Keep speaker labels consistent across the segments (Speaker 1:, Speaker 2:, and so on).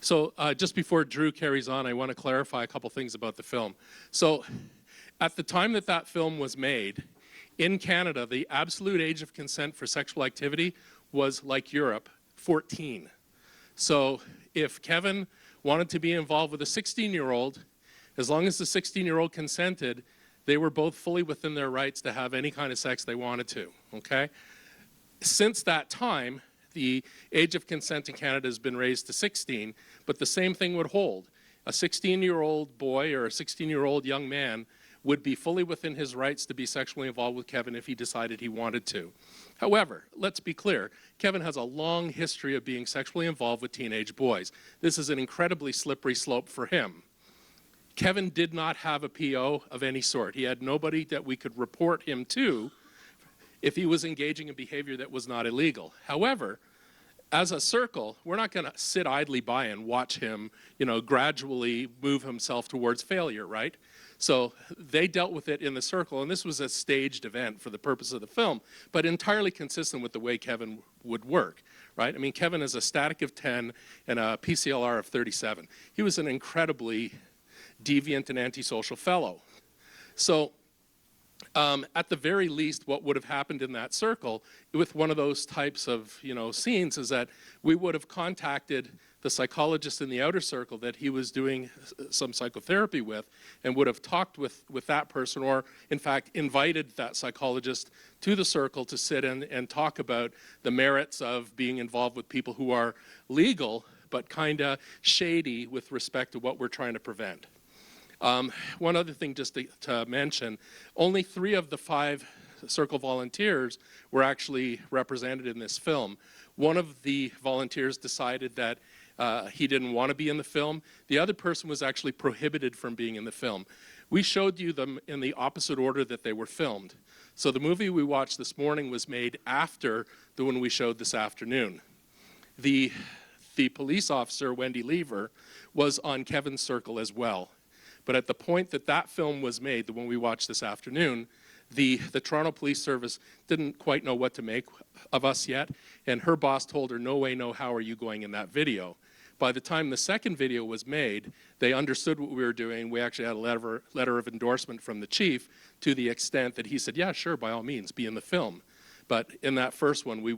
Speaker 1: So just before Drew carries on, I want to clarify a couple things about the film. So at the time that that film was made, in Canada, the absolute age of consent for sexual activity was, like Europe, 14. So if Kevin wanted to be involved with a 16-year-old, as long as the 16-year-old consented, they were both fully within their rights to have any kind of sex they wanted to, okay? Since that time, the age of consent in Canada has been raised to 16, but the same thing would hold. A 16-year-old boy or a 16-year-old young man would be fully within his rights to be sexually involved with Kevin if he decided he wanted to. However, let's be clear, Kevin has a long history of being sexually involved with teenage boys. This is an incredibly slippery slope for him. Kevin did not have a PO of any sort. He had nobody that we could report him to if he was engaging in behavior that was not illegal. However, as a circle, we're not going to sit idly by and watch him, gradually move himself towards failure, right? So they dealt with it in the circle, and this was a staged event for the purpose of the film, but entirely consistent with the way Kevin would work, right? I mean, Kevin is a static of 10 and a PCLR of 37. He was an incredibly deviant and antisocial fellow. So at the very least, what would have happened in that circle with one of those types of scenes is that we would have contacted the psychologist in the outer circle that he was doing some psychotherapy with, and would have talked with that person, or in fact invited that psychologist to the circle to sit in and talk about the merits of being involved with people who are legal but kind of shady with respect to what we're trying to prevent. One other thing just to mention, only 3 of the 5 Circle volunteers were actually represented in this film. One of the volunteers decided that he didn't want to be in the film. The other person was actually prohibited from being in the film. We showed you them in the opposite order that they were filmed. So the movie we watched this morning was made after the one we showed this afternoon. The police officer, Wendy Lever, was on Kevin's circle as well. But at the point that that film was made, the one we watched this afternoon, the Toronto Police Service didn't quite know what to make of us yet, and her boss told her, no way, no how are you going in that video. By the time the second video was made, they understood what we were doing. We actually had a letter of endorsement from the chief to the extent that he said, yeah, sure, by all means, be in the film. But in that first one, we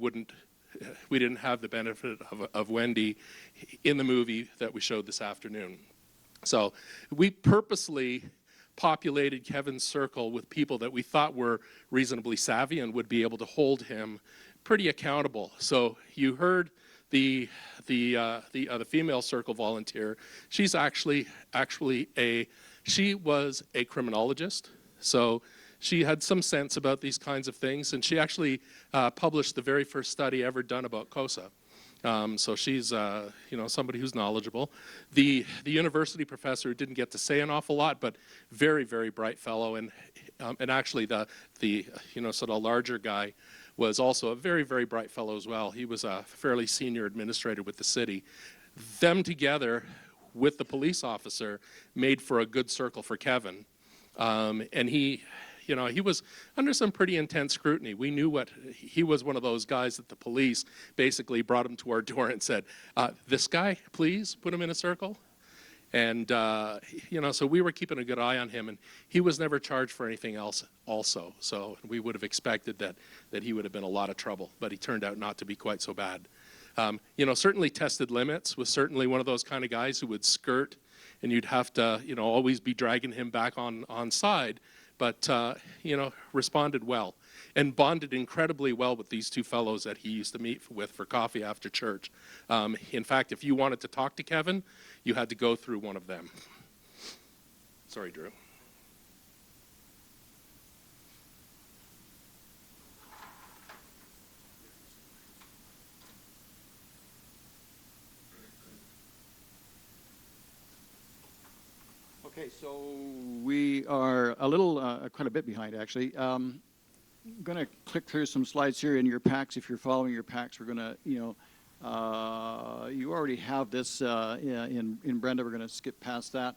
Speaker 1: didn't have the benefit of Wendy in the movie that we showed this afternoon. So we purposely populated Kevin's circle with people that we thought were reasonably savvy and would be able to hold him pretty accountable. So you heard the female circle volunteer. She's she was a criminologist, so she had some sense about these kinds of things, and she actually published the very first study ever done about COSA. So she's, somebody who's knowledgeable. The university professor who didn't get to say an awful lot, but very, very bright fellow, and actually the sort of larger guy was also a very, very bright fellow as well. He was a fairly senior administrator with the city. Them together with the police officer made for a good circle for Kevin, and he was under some pretty intense scrutiny. We knew he was one of those guys that the police basically brought him to our door and said, this guy, please put him in a circle. And, so we were keeping a good eye on him, and he was never charged for anything else also. So we would have expected that he would have been a lot of trouble, but he turned out not to be quite so bad. Certainly tested limits, was certainly one of those kind of guys who would skirt, and you'd have to, always be dragging him back on side. But, responded well and bonded incredibly well with these 2 fellows that he used to meet with for coffee after church. In fact, if you wanted to talk to Kevin, you had to go through one of them. Sorry, Drew.
Speaker 2: Okay, so we are a little, quite a bit behind actually. I'm going to click through some slides here in your packs. If you're following your packs, we're going to, you already have this in Brenda. We're going to skip past that.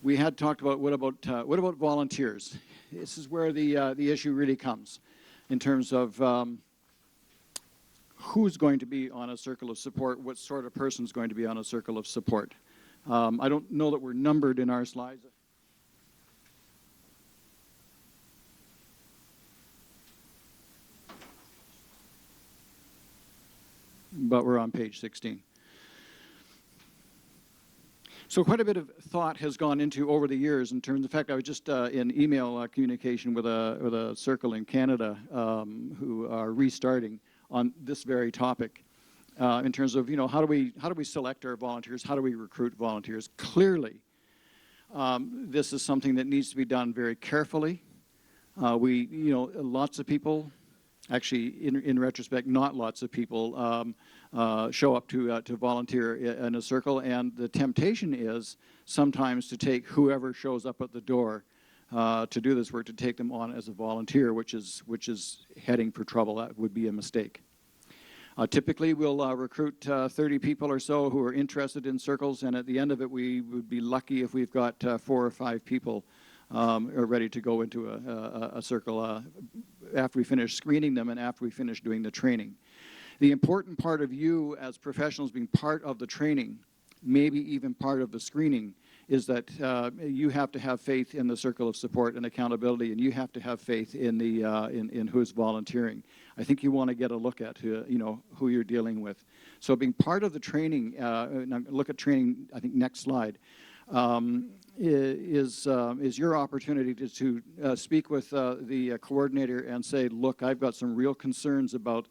Speaker 2: We had talked about what about volunteers? This is where the issue really comes in terms of who's going to be on a circle of support, what sort of person is going to be on a circle of support. I don't know that we're numbered in our slides. But we're on page 16. So quite a bit of thought has gone into over the years in terms of fact, I was just in email communication with a circle in Canada who are restarting on this very topic in terms of, how do we select our volunteers? How do we recruit volunteers? Clearly, this is something that needs to be done very carefully. Lots of people, actually, in retrospect, not lots of people show up to volunteer in a circle, and the temptation is sometimes to take whoever shows up at the door to do this work, to take them on as a volunteer, which is heading for trouble. That would be a mistake. Typically, we'll recruit 30 people or so who are interested in circles, and at the end of it, we would be lucky if we've got 4 or 5 people are ready to go into a circle after we finish screening them and after we finish doing the training. The important part of you as professionals being part of the training, maybe even part of the screening, is that you have to have faith in the circle of support and accountability, and you have to have faith in the in who's volunteering. I think you want to get a look at who you're dealing with. So being part of the training, look at training. I think next slide. Is your opportunity to speak with the coordinator and say, look, I've got some real concerns about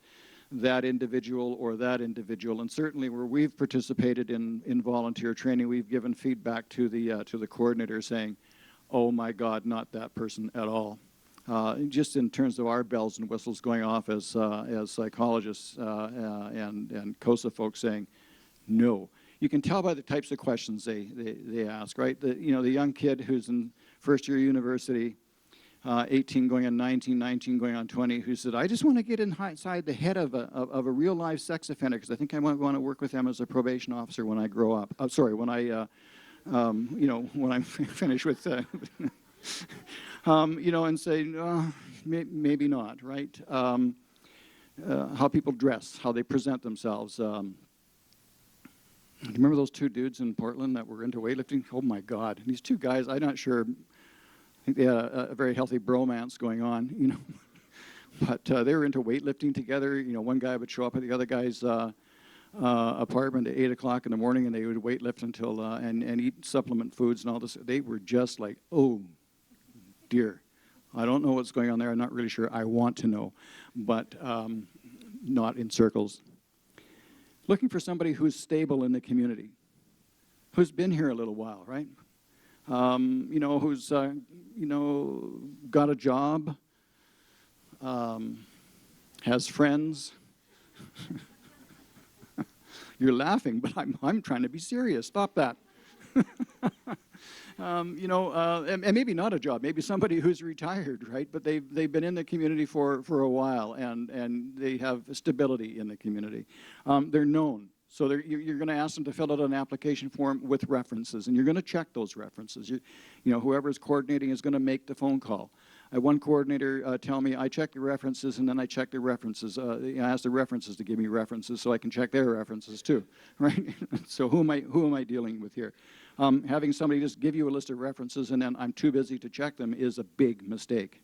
Speaker 2: that individual or that individual, and certainly where we've participated in volunteer training, we've given feedback to the coordinator saying, oh my God, not that person at all. Just in terms of our bells and whistles going off as psychologists and COSA folks saying, no. You can tell by the types of questions they ask, right? The young kid who's in first year university, 18 going on 19, 19 going on 20, who said, I just want to get inside the head of a real live sex offender because I think I might want to work with them as a probation officer when I grow up. When I'm finished with, and say, maybe not, right? How people dress, how they present themselves. Do you remember those 2 dudes in Portland that were into weightlifting? Oh my God, these 2 guys, I'm not sure. I think they had a very healthy bromance going on, but they were into weightlifting together. One guy would show up at the other guy's apartment at 8 o'clock in the morning, and they would weightlift until and eat supplement foods and all this. They were just like, oh dear, I don't know what's going on there. I'm not really sure. I want to know, but not in circles. Looking for somebody who's stable in the community, who's been here a little while, right? Who's got a job, has friends. You're laughing, but I'm trying to be serious. Stop that. And maybe not a job, maybe somebody who's retired, right? But they've been in the community for a while, and they have stability in the community. They're known. So you're going to ask them to fill out an application form with references, and you're going to check those references. Whoever's coordinating is going to make the phone call. I had one coordinator tell me, I check the references, and then I check the references. I ask the references to give me references so I can check their references too, right? So who am I dealing with here? Having somebody just give you a list of references and then I'm too busy to check them is a big mistake.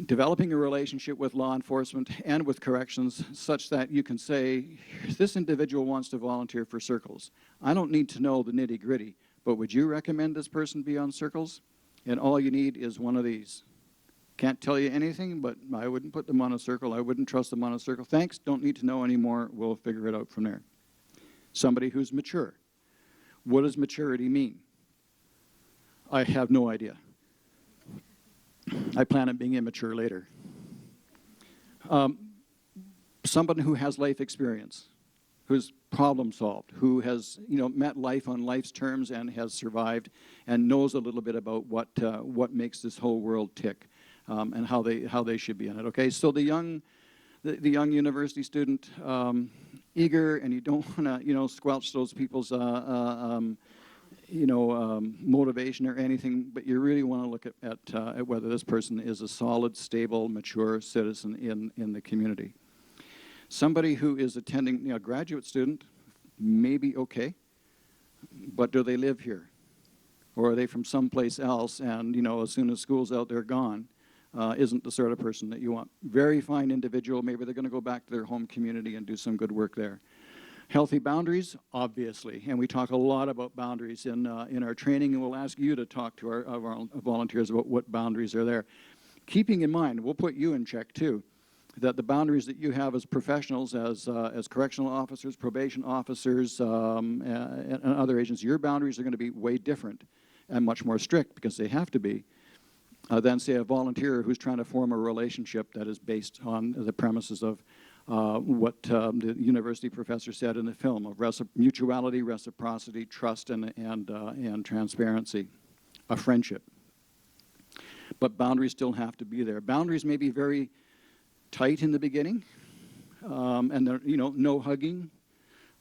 Speaker 2: Developing a relationship with law enforcement and with corrections such that you can say, this individual wants to volunteer for circles. I don't need to know the nitty-gritty, but would you recommend this person be on circles? And all you need is one of these. Can't tell you anything, but I wouldn't put them on a circle. I wouldn't trust them on a circle. Thanks, don't need to know anymore. We'll figure it out from there. Somebody who's mature. What does maturity mean? I have no idea. I plan on being immature later. Somebody who has life experience, who's problem solved, who has met life on life's terms and has survived, and knows a little bit about what makes this whole world tick, and how they should be in it. Okay, so the young university student, eager, and you don't want to squelch those people's motivation or anything, but you really want to look at whether this person is a solid, stable, mature citizen in the community. Somebody who is attending, a graduate student, may be okay, but do they live here? Or are they from someplace else and, as soon as school's out, they're gone? Isn't the sort of person that you want. Very fine individual, maybe they're going to go back to their home community and do some good work there. Healthy boundaries, obviously, and we talk a lot about boundaries in our training, and we'll ask you to talk to our volunteers about what boundaries are there. Keeping in mind, we'll put you in check too, that the boundaries that you have as professionals, as correctional officers, probation officers, and other agents, your boundaries are going to be way different and much more strict because they have to be. Than, say, a volunteer who's trying to form a relationship that is based on the premises of what the university professor said in the film of mutuality, reciprocity, trust, and transparency, a friendship. But boundaries still have to be there. Boundaries may be very tight in the beginning, and no hugging.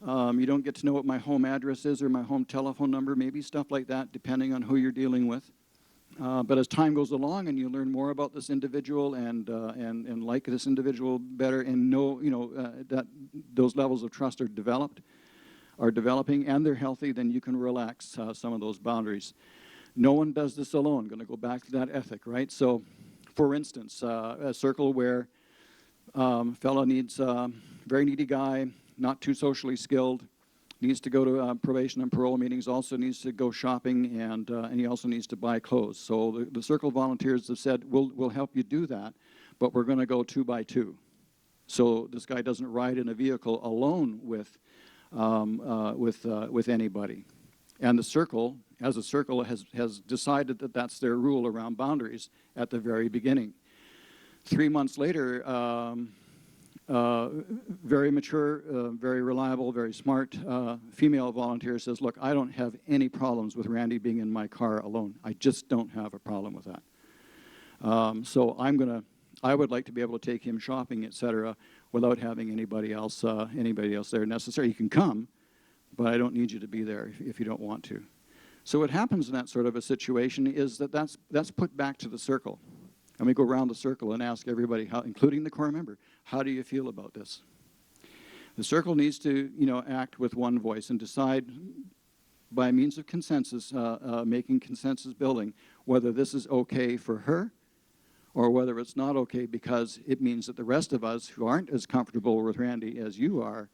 Speaker 2: You don't get to know what my home address is or my home telephone number, maybe stuff like that, depending on who you're dealing with. But as time goes along and you learn more about this individual and like this individual better and know that those levels of trust are developing and they're healthy, then you can relax some of those boundaries. No one does this alone. Going to go back to that ethic, right? So, for instance, a circle where fellow needs very needy guy, not too socially skilled, needs to go to probation and parole meetings, also needs to go shopping, and he also needs to buy clothes. So the Circle volunteers have said, we'll help you do that, but we're going to go 2 by 2. So this guy doesn't ride in a vehicle alone with anybody. And the Circle, as a Circle, has decided that that's their rule around boundaries at the very beginning. 3 months later, very mature, very reliable, very smart female volunteer says, look, I don't have any problems with Randy being in my car alone. I just don't have a problem with that. So I would like to be able to take him shopping, etc., without having anybody else there necessary. You can come, but I don't need you to be there if you don't want to. So what happens in that sort of a situation is that's put back to the Circle. And we go around the Circle and ask everybody, including the core member, how do you feel about this? The Circle needs to, act with one voice and decide by means of consensus, making consensus building, whether this is okay for her or whether it's not okay because it means that the rest of us who aren't as comfortable with Randy as you are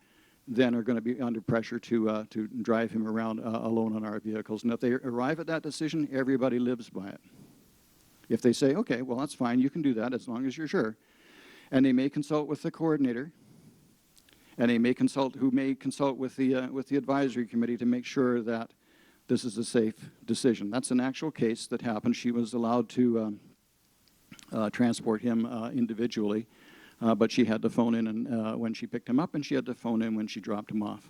Speaker 2: then are going to be under pressure to drive him around alone in our vehicles. And if they arrive at that decision, everybody lives by it. If they say, okay, well, that's fine, you can do that as long as you're sure. And they may consult with the coordinator, and they may consult with the advisory committee to make sure that this is a safe decision. That's an actual case that happened. She was allowed to transport him individually, but she had to phone in when she picked him up, and she had to phone in when she dropped him off.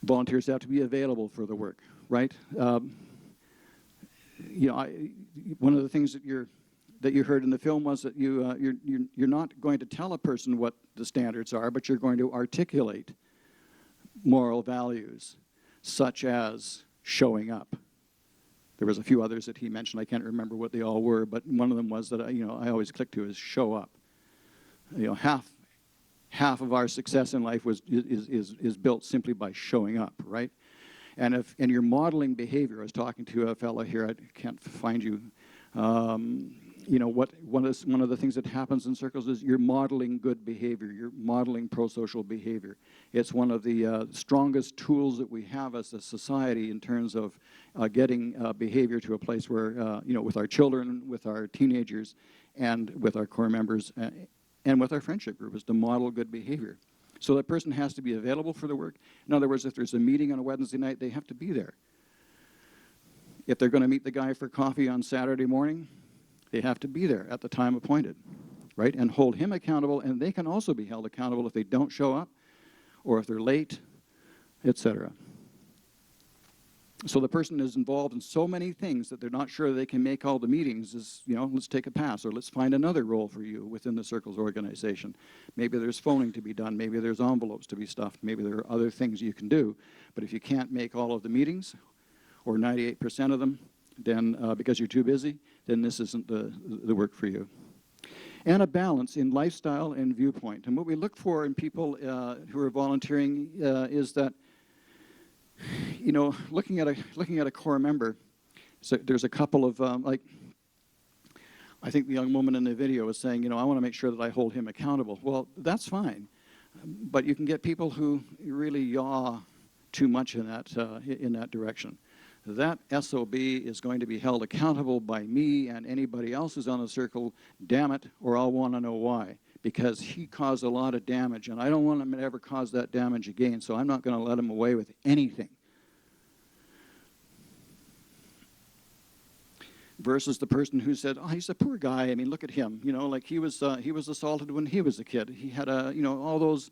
Speaker 2: Volunteers have to be available for the work, right? One of the things that you heard in the film was that you're not going to tell a person what the standards are, but you're going to articulate moral values, such as showing up. There was a few others that he mentioned. I can't remember what they all were, but one of them was that I always click to is show up. Half of our success in life is built simply by showing up, right? And you're modeling behavior. I was talking to a fellow here. I can't find you. One of the things that happens in circles is you're modeling good behavior. You're modeling pro-social behavior. It's one of the strongest tools that we have as a society in terms of getting behavior to a place where, with our children, with our teenagers, and with our core members, and with our friendship group, is to model good behavior. So that person has to be available for the work. In other words, if there's a meeting on a Wednesday night, they have to be there. If they're going to meet the guy for coffee on Saturday morning, they have to be there at the time appointed, right? And hold him accountable, and they can also be held accountable if they don't show up or if they're late, etc. So the person is involved in so many things that they're not sure they can make all the meetings. Is, you know, let's take a pass, or let's find another role for you within the Circles organization. Maybe there's phoning to be done, maybe there's envelopes to be stuffed, maybe there are other things you can do. But if you can't make all of the meetings, or 98% of them, then because you're too busy, then this isn't the work for you. And a balance in lifestyle and viewpoint. And what we look for in people who are volunteering is that, you know, looking at a core member, so there's a couple of like, I think the young woman in the video was saying, you know, I want to make sure that I hold him accountable. Well, that's fine, but you can get people who really yaw too much in that direction. That SOB is going to be held accountable by me and anybody else who's on the circle, damn it, or I'll want to know why. Because he caused a lot of damage, and I don't want him to ever cause that damage again, so I'm not going to let him away with anything. Versus the person who said, oh, he's a poor guy, I mean, look at him, you know, like he was assaulted when he was a kid. He had you know, all those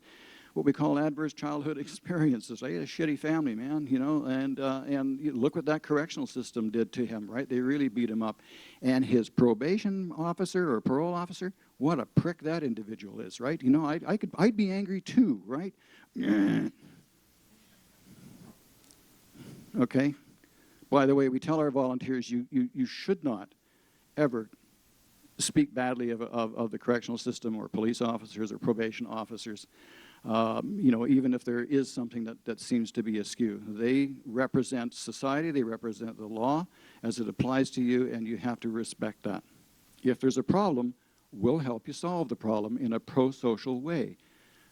Speaker 2: what we call adverse childhood experiences. I had a shitty family, man, you know, and look what that correctional system did to him, right? They really beat him up. And his probation officer or parole officer, what a prick that individual is, right? You know, I'd be angry too, right? Okay? By the way, we tell our volunteers you should not ever speak badly of the correctional system or police officers or probation officers. You know, even if there is something that seems to be askew. They represent society, they represent the law as it applies to you, and you have to respect that. If there's a problem, we'll help you solve the problem in a pro-social way,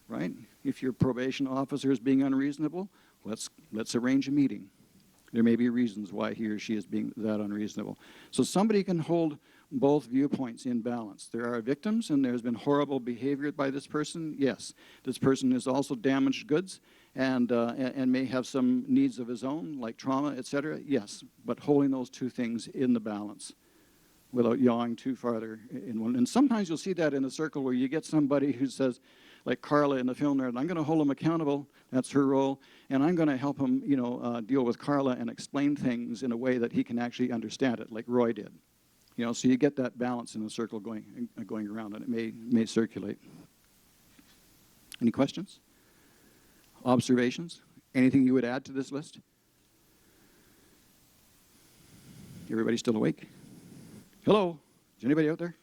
Speaker 2: right? If your probation officer is being unreasonable, let's arrange a meeting. There may be reasons why he or she is being that unreasonable. So somebody can hold both viewpoints in balance. There are victims, and there's been horrible behavior by this person. Yes, this person has also damaged goods and may have some needs of his own, like trauma, etc. Yes, but holding those two things in the balance without yawing too farther in one. And sometimes you'll see that in a circle where you get somebody who says, like Carla in the film there, I'm going to hold him accountable, that's her role, and I'm going to help him, you know, deal with Carla and explain things in a way that he can actually understand it, like Roy did. You know, so you get that balance in the circle going around, and it may circulate. Any questions? Observations? Anything you would add to this list? Everybody still awake? Hello? Is anybody out there?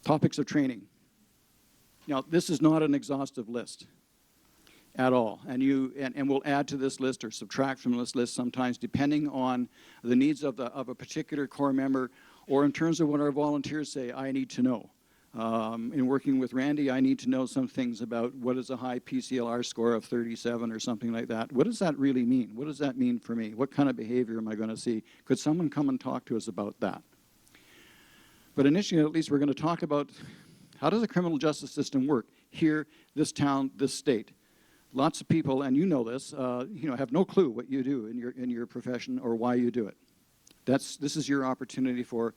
Speaker 2: Topics of training. Now, this is not an exhaustive list at all, and we'll add to this list or subtract from this list sometimes depending on the needs of a particular core member, or in terms of what our volunteers say, I need to know. In working with Randy, I need to know some things about what is a high PCLR score of 37 or something like that. What does that really mean? What does that mean for me? What kind of behavior am I going to see? Could someone come and talk to us about that? But initially, at least, we're going to talk about how does the criminal justice system work here, this town, this state. Lots of people, and you know this, you know, have no clue what you do in your profession or why you do it. This is your opportunity for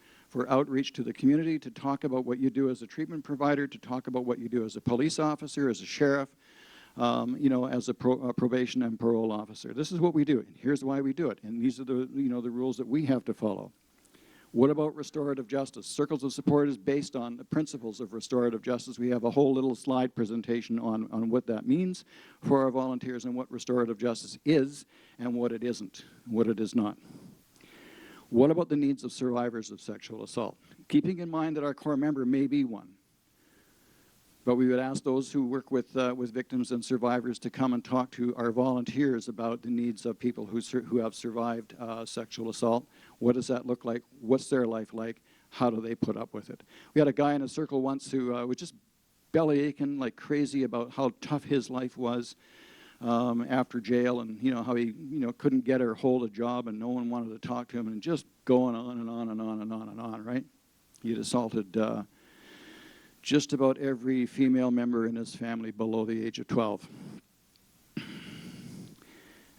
Speaker 2: outreach to the community, to talk about what you do as a treatment provider, to talk about what you do as a police officer, as a sheriff, you know, as a probation and parole officer. This is what we do, and here's why we do it, and these are the, you know, the rules that we have to follow. What about restorative justice? Circles of Support is based on the principles of restorative justice. We have a whole little slide presentation on what that means for our volunteers and what restorative justice is and what it isn't, what it is not. What about the needs of survivors of sexual assault? Keeping in mind that our core member may be one. But we would ask those who work with victims and survivors to come and talk to our volunteers about the needs of people who have survived sexual assault. What does that look like? What's their life like? How do they put up with it? We had a guy in a circle once who was just belly aching like crazy about how tough his life was after jail, and you know how he couldn't get or hold a job, and no one wanted to talk to him, and just going on and on and on and on and on. Right? He had assaulted just about every female member in his family below the age of 12. And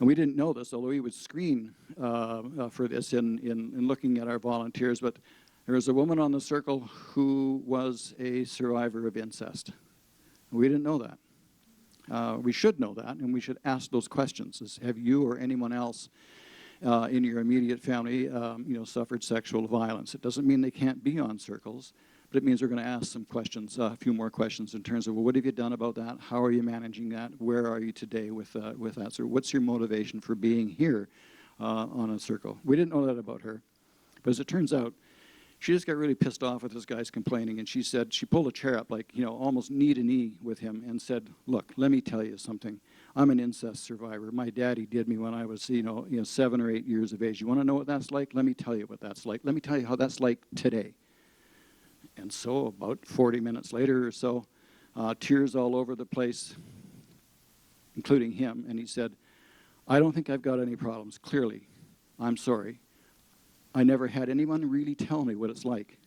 Speaker 2: we didn't know this, although we would screen for this in looking at our volunteers, but there was a woman on the circle who was a survivor of incest. We didn't know that. We should know that, and we should ask those questions. Have you or anyone else in your immediate family, suffered sexual violence? It doesn't mean they can't be on circles, but it means we're going to ask some questions, a few more questions in terms of, well, what have you done about that? How are you managing that? Where are you today with that? So what's your motivation for being here on a circle? We didn't know that about her, but as it turns out, she just got really pissed off with this guy's complaining, and she pulled a chair up, like, almost knee to knee with him, and said, look, let me tell you something. I'm an incest survivor. My daddy did me when I was, 7 or 8 years of age. You want to know what that's like? Let me tell you what that's like. Let me tell you how that's like today. And so about 40 minutes later or so, tears all over the place, including him, and he said, I don't think I've got any problems. Clearly, I'm sorry. I never had anyone really tell me what it's like.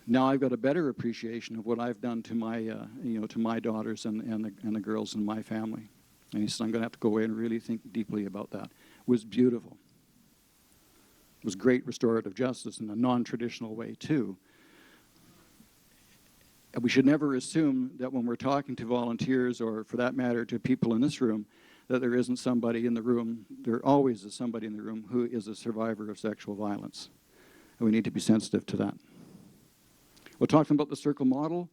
Speaker 2: Now I've got a better appreciation of what I've done to my, to my daughters and the girls in my family. And he said, I'm going to have to go away and really think deeply about that. It was beautiful. It was great restorative justice in a non-traditional way, too. And we should never assume that when we're talking to volunteers, or for that matter to people in this room, that there isn't somebody in the room. There always is somebody in the room who is a survivor of sexual violence. And we need to be sensitive to that. We'll talk about the circle model,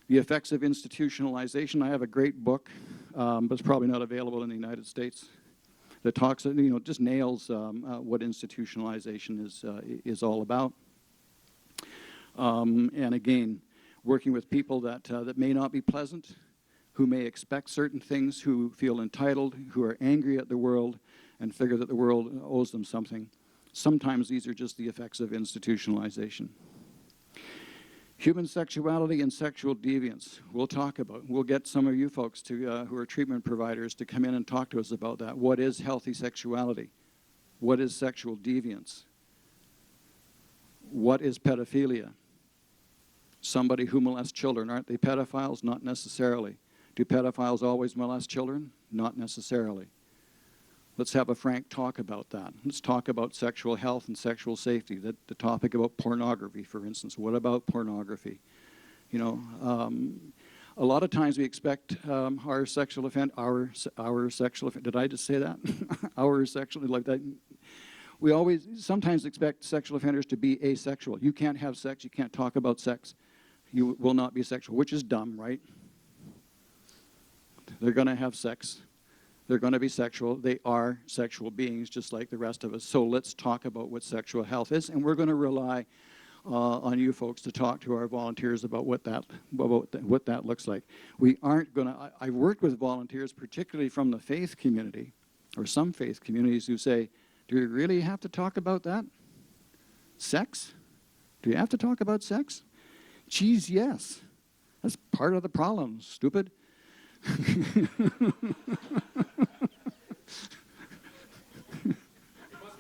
Speaker 2: the effects of institutionalization. I have a great book, but it's probably not available in the United States, that talks, just nails what institutionalization is all about. And again, working with people that may not be pleasant, who may expect certain things, who feel entitled, who are angry at the world, and figure that the world owes them something. Sometimes these are just the effects of institutionalization. Human sexuality and sexual deviance, we'll talk about. We'll get some of you folks to, who are treatment providers, to come in and talk to us about that. What is healthy sexuality? What is sexual deviance? What is pedophilia? Somebody who molests children, aren't they pedophiles? Not necessarily. Do pedophiles always molest children? Not necessarily. Let's have a frank talk about that. Let's talk about sexual health and sexual safety, the topic about pornography, for instance. What about pornography? A lot of times we expect our sexual offender, did I just say that? Our sexual, like that. We always sometimes expect sexual offenders to be asexual. You can't have sex, you can't talk about sex. You will not be sexual, which is dumb, right? They're going to have sex. They're going to be sexual. They are sexual beings just like the rest of us. So let's talk about what sexual health is, and we're going to rely on you folks to talk to our volunteers about what that looks like. We aren't going to, I've worked with volunteers, particularly from the faith community, or some faith communities, who say, do we really have to talk about that? Sex? Do you have to talk about sex? Geez, yes. That's part of the problem, stupid.
Speaker 1: It must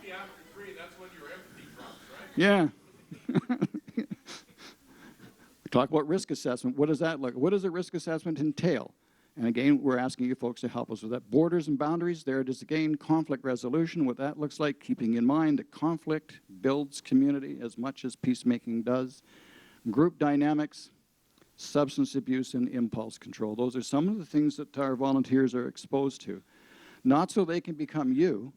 Speaker 1: be after 3, that's when your empathy drops, right?
Speaker 2: Yeah. Talk about risk assessment. What does that look? What does a risk assessment entail? And again, we're asking you folks to help us with that. Borders and boundaries, there it is again. Conflict resolution, what that looks like, keeping in mind that conflict builds community as much as peacemaking does. Group dynamics, substance abuse, and impulse control. Those are some of the things that our volunteers are exposed to. Not so they can become you,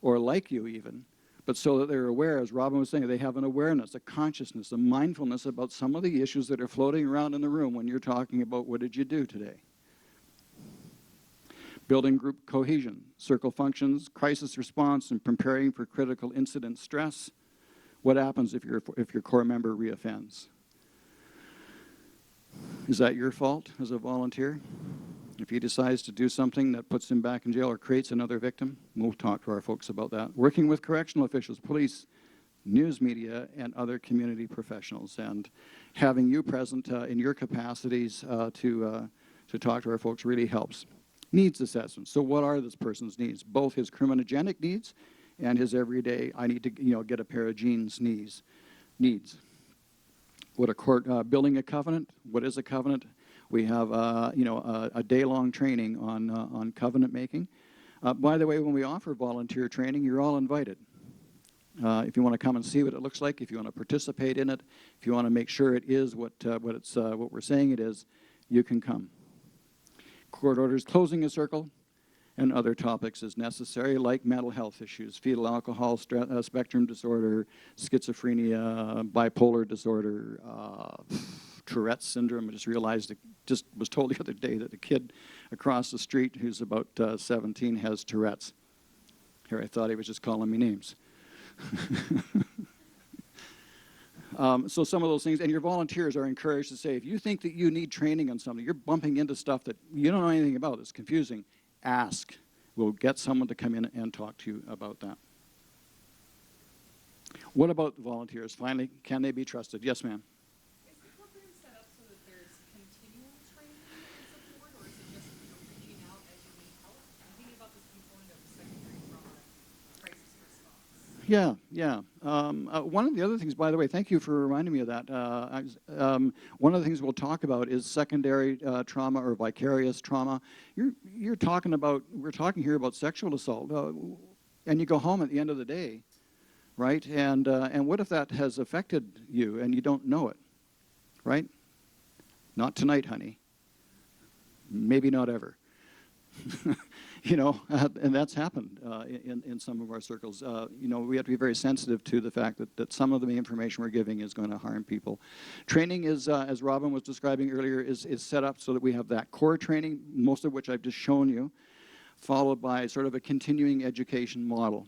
Speaker 2: or like you even, but so that they're aware, as Robin was saying, they have an awareness, a consciousness, a mindfulness about some of the issues that are floating around in the room when you're talking about what did you do today. Building group cohesion, circle functions, crisis response, and preparing for critical incident stress. What happens if your core member reoffends? Is that your fault as a volunteer? If he decides to do something that puts him back in jail or creates another victim, we'll talk to our folks about that. Working with correctional officials, police, news media, and other community professionals, and having you present in your capacities to talk to our folks really helps. Needs assessment. So what are this person's needs? Both his criminogenic needs and his everyday, I need to get a pair of jeans needs. What a court, building a covenant. What is a covenant? We have a day-long training on covenant making. By the way, when we offer volunteer training, you're all invited. If you want to come and see what it looks like, if you want to participate in it, if you want to make sure it is what we're saying it is, you can come. court orders closing a circle, and other topics as necessary, like mental health issues, fetal alcohol spectrum disorder, schizophrenia, bipolar disorder, Tourette's syndrome. I just realized, just was told the other day that a kid across the street who's about 17 has Tourette's. Here, I thought he was just calling me names. So some of those things, and your volunteers are encouraged to say, if you think that you need training on something, you're bumping into stuff that you don't know anything about, it's confusing, ask. We'll get someone to come in and talk to you about that. What about the volunteers? Finally, can they be trusted? Yes, ma'am.
Speaker 3: Is the program set up so that there's continual training and support, or is it just reaching out as you need help? I'm thinking about this component of secondary trauma crisis response.
Speaker 2: Yeah, yeah. One of the other things, by the way, thank you for reminding me of that. One of the things we'll talk about is secondary trauma or vicarious trauma. You're talking about, we're talking here about sexual assault, and you go home at the end of the day, right? And what if that has affected you and you don't know it, right? Not tonight, honey. Maybe not ever. You know, and that's happened in some of our circles. You know, we have to be very sensitive to the fact that some of the information we're giving is going to harm people. Training is, as Robin was describing earlier, is set up so that we have that core training, most of which I've just shown you, followed by sort of a continuing education model.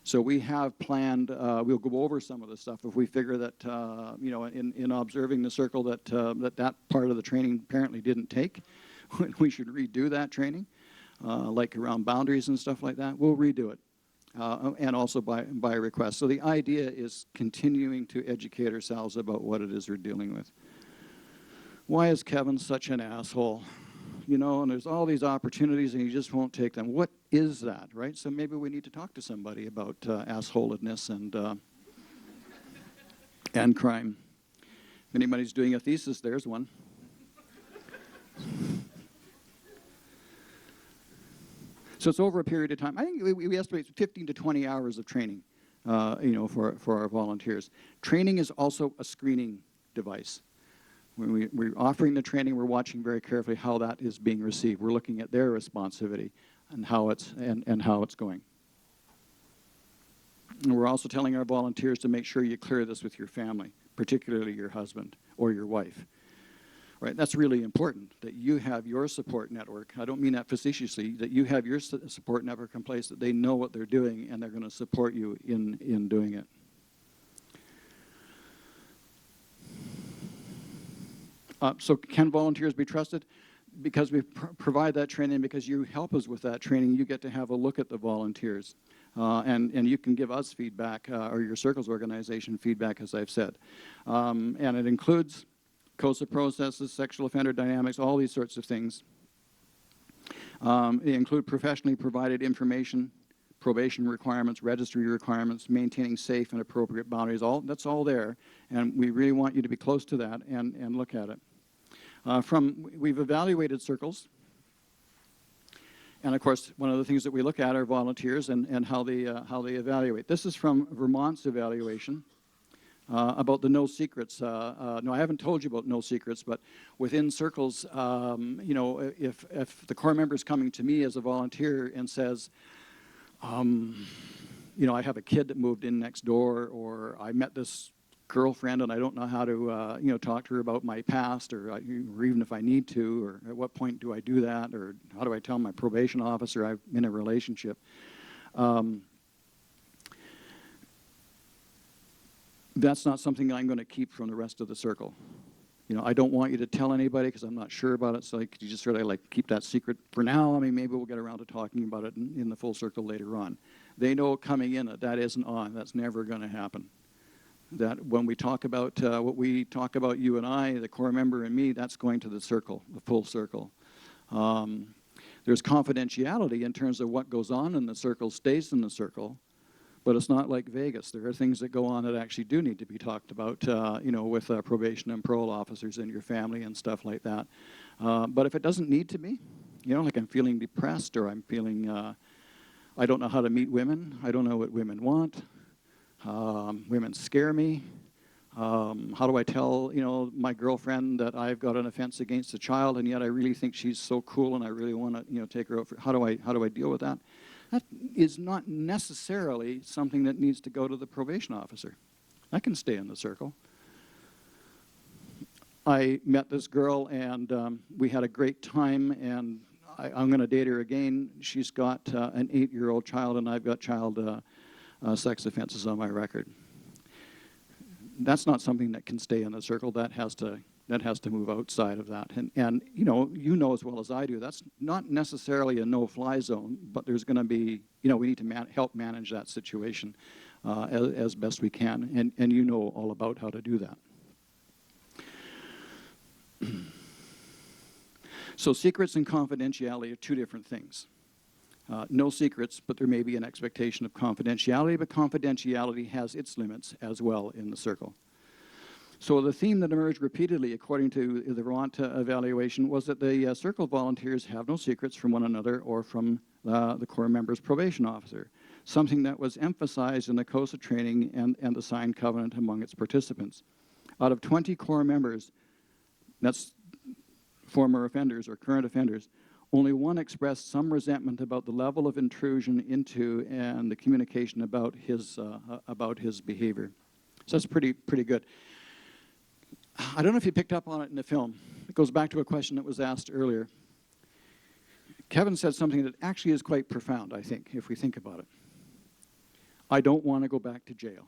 Speaker 2: So we have planned, we'll go over some of the stuff if we figure that, you know, in observing the circle that that part of the training apparently didn't take. We should redo that training. Like around boundaries and stuff like that, we'll redo it, and also by request. So the idea is continuing to educate ourselves about what it is we're dealing with. Why is Kevin such an asshole? You know, and there's all these opportunities and he just won't take them. What is that, right? So maybe we need to talk to somebody about assholedness and crime. If anybody's doing a thesis, there's one. So it's over a period of time. I think we estimate 15 to 20 hours of training, you know, for our volunteers. Training is also a screening device. When we're offering the training, we're watching very carefully how that is being received. We're looking at their responsivity and how it's going. And we're also telling our volunteers to make sure you clear this with your family, particularly your husband or your wife. Right, that's really important, that you have your support network. I don't mean that facetiously, that you have your support network in place, that they know what they're doing and they're going to support you in doing it. So can volunteers be trusted? Because we provide that training, because you help us with that training, you get to have a look at the volunteers. And you can give us feedback, or your Circles organization feedback, as I've said. And it includes COSA processes, sexual offender dynamics, all these sorts of things. They include professionally provided information, probation requirements, registry requirements, maintaining safe and appropriate boundaries. That's all there, and we really want you to be close to that and look at it. We've evaluated Circles, and of course, one of the things that we look at are volunteers and how they evaluate. This is from Vermont's evaluation. About the no secrets. No, I haven't told you about no secrets, but within Circles, you know, if the core member is coming to me as a volunteer and says, you know, I have a kid that moved in next door, or I met this girlfriend and I don't know how to, you know, talk to her about my past, or even if I need to, or at what point do I do that, or how do I tell my probation officer I'm in a relationship. That's not something I'm going to keep from the rest of the circle. You know, I don't want you to tell anybody because I'm not sure about it, so could you just sort of like keep that secret for now? I mean, maybe we'll get around to talking about it in the full circle later on. They know coming in that isn't on. That's never going to happen. That when we talk about what we talk about, you and I, the core member and me, that's going to the circle, the full circle. There's confidentiality in terms of what goes on in the circle stays in the circle. But it's not like Vegas. There are things that go on that actually do need to be talked about, you know, with probation and parole officers in your family and stuff like that. But if it doesn't need to be, you know, like I'm feeling depressed, or I'm feeling, I don't know how to meet women. I don't know what women want. Women scare me. How do I tell, my girlfriend that I've got an offense against a child, and yet I really think she's so cool, and I really want to, take her out for? How do I deal with that? That is not necessarily something that needs to go to the probation officer. That can stay in the circle. I met this girl, and we had a great time, and I'm going to date her again. She's got an 8-year-old child, and I've got child sex offenses on my record. That's not something that can stay in the circle. That has to move outside of that. And you know as well as I do, that's not necessarily a no-fly zone, but there's going to be, we need to help manage that situation as best we can, and you know all about how to do that. So secrets and confidentiality are two different things. No secrets, but there may be an expectation of confidentiality, but confidentiality has its limits as well in the circle. So the theme that emerged repeatedly, according to the Vermont evaluation, was that the circle volunteers have no secrets from one another or from the Corps member's probation officer, something that was emphasized in the COSA training and the signed covenant among its participants. Out of 20 Corps members, that's former offenders or current offenders, only one expressed some resentment about the level of intrusion into and the communication about his behavior. So that's pretty good. I don't know if you picked up on it in the film. It goes back to a question that was asked earlier. Kevin said something that actually is quite profound, I think, if we think about it. I don't want to go back to jail.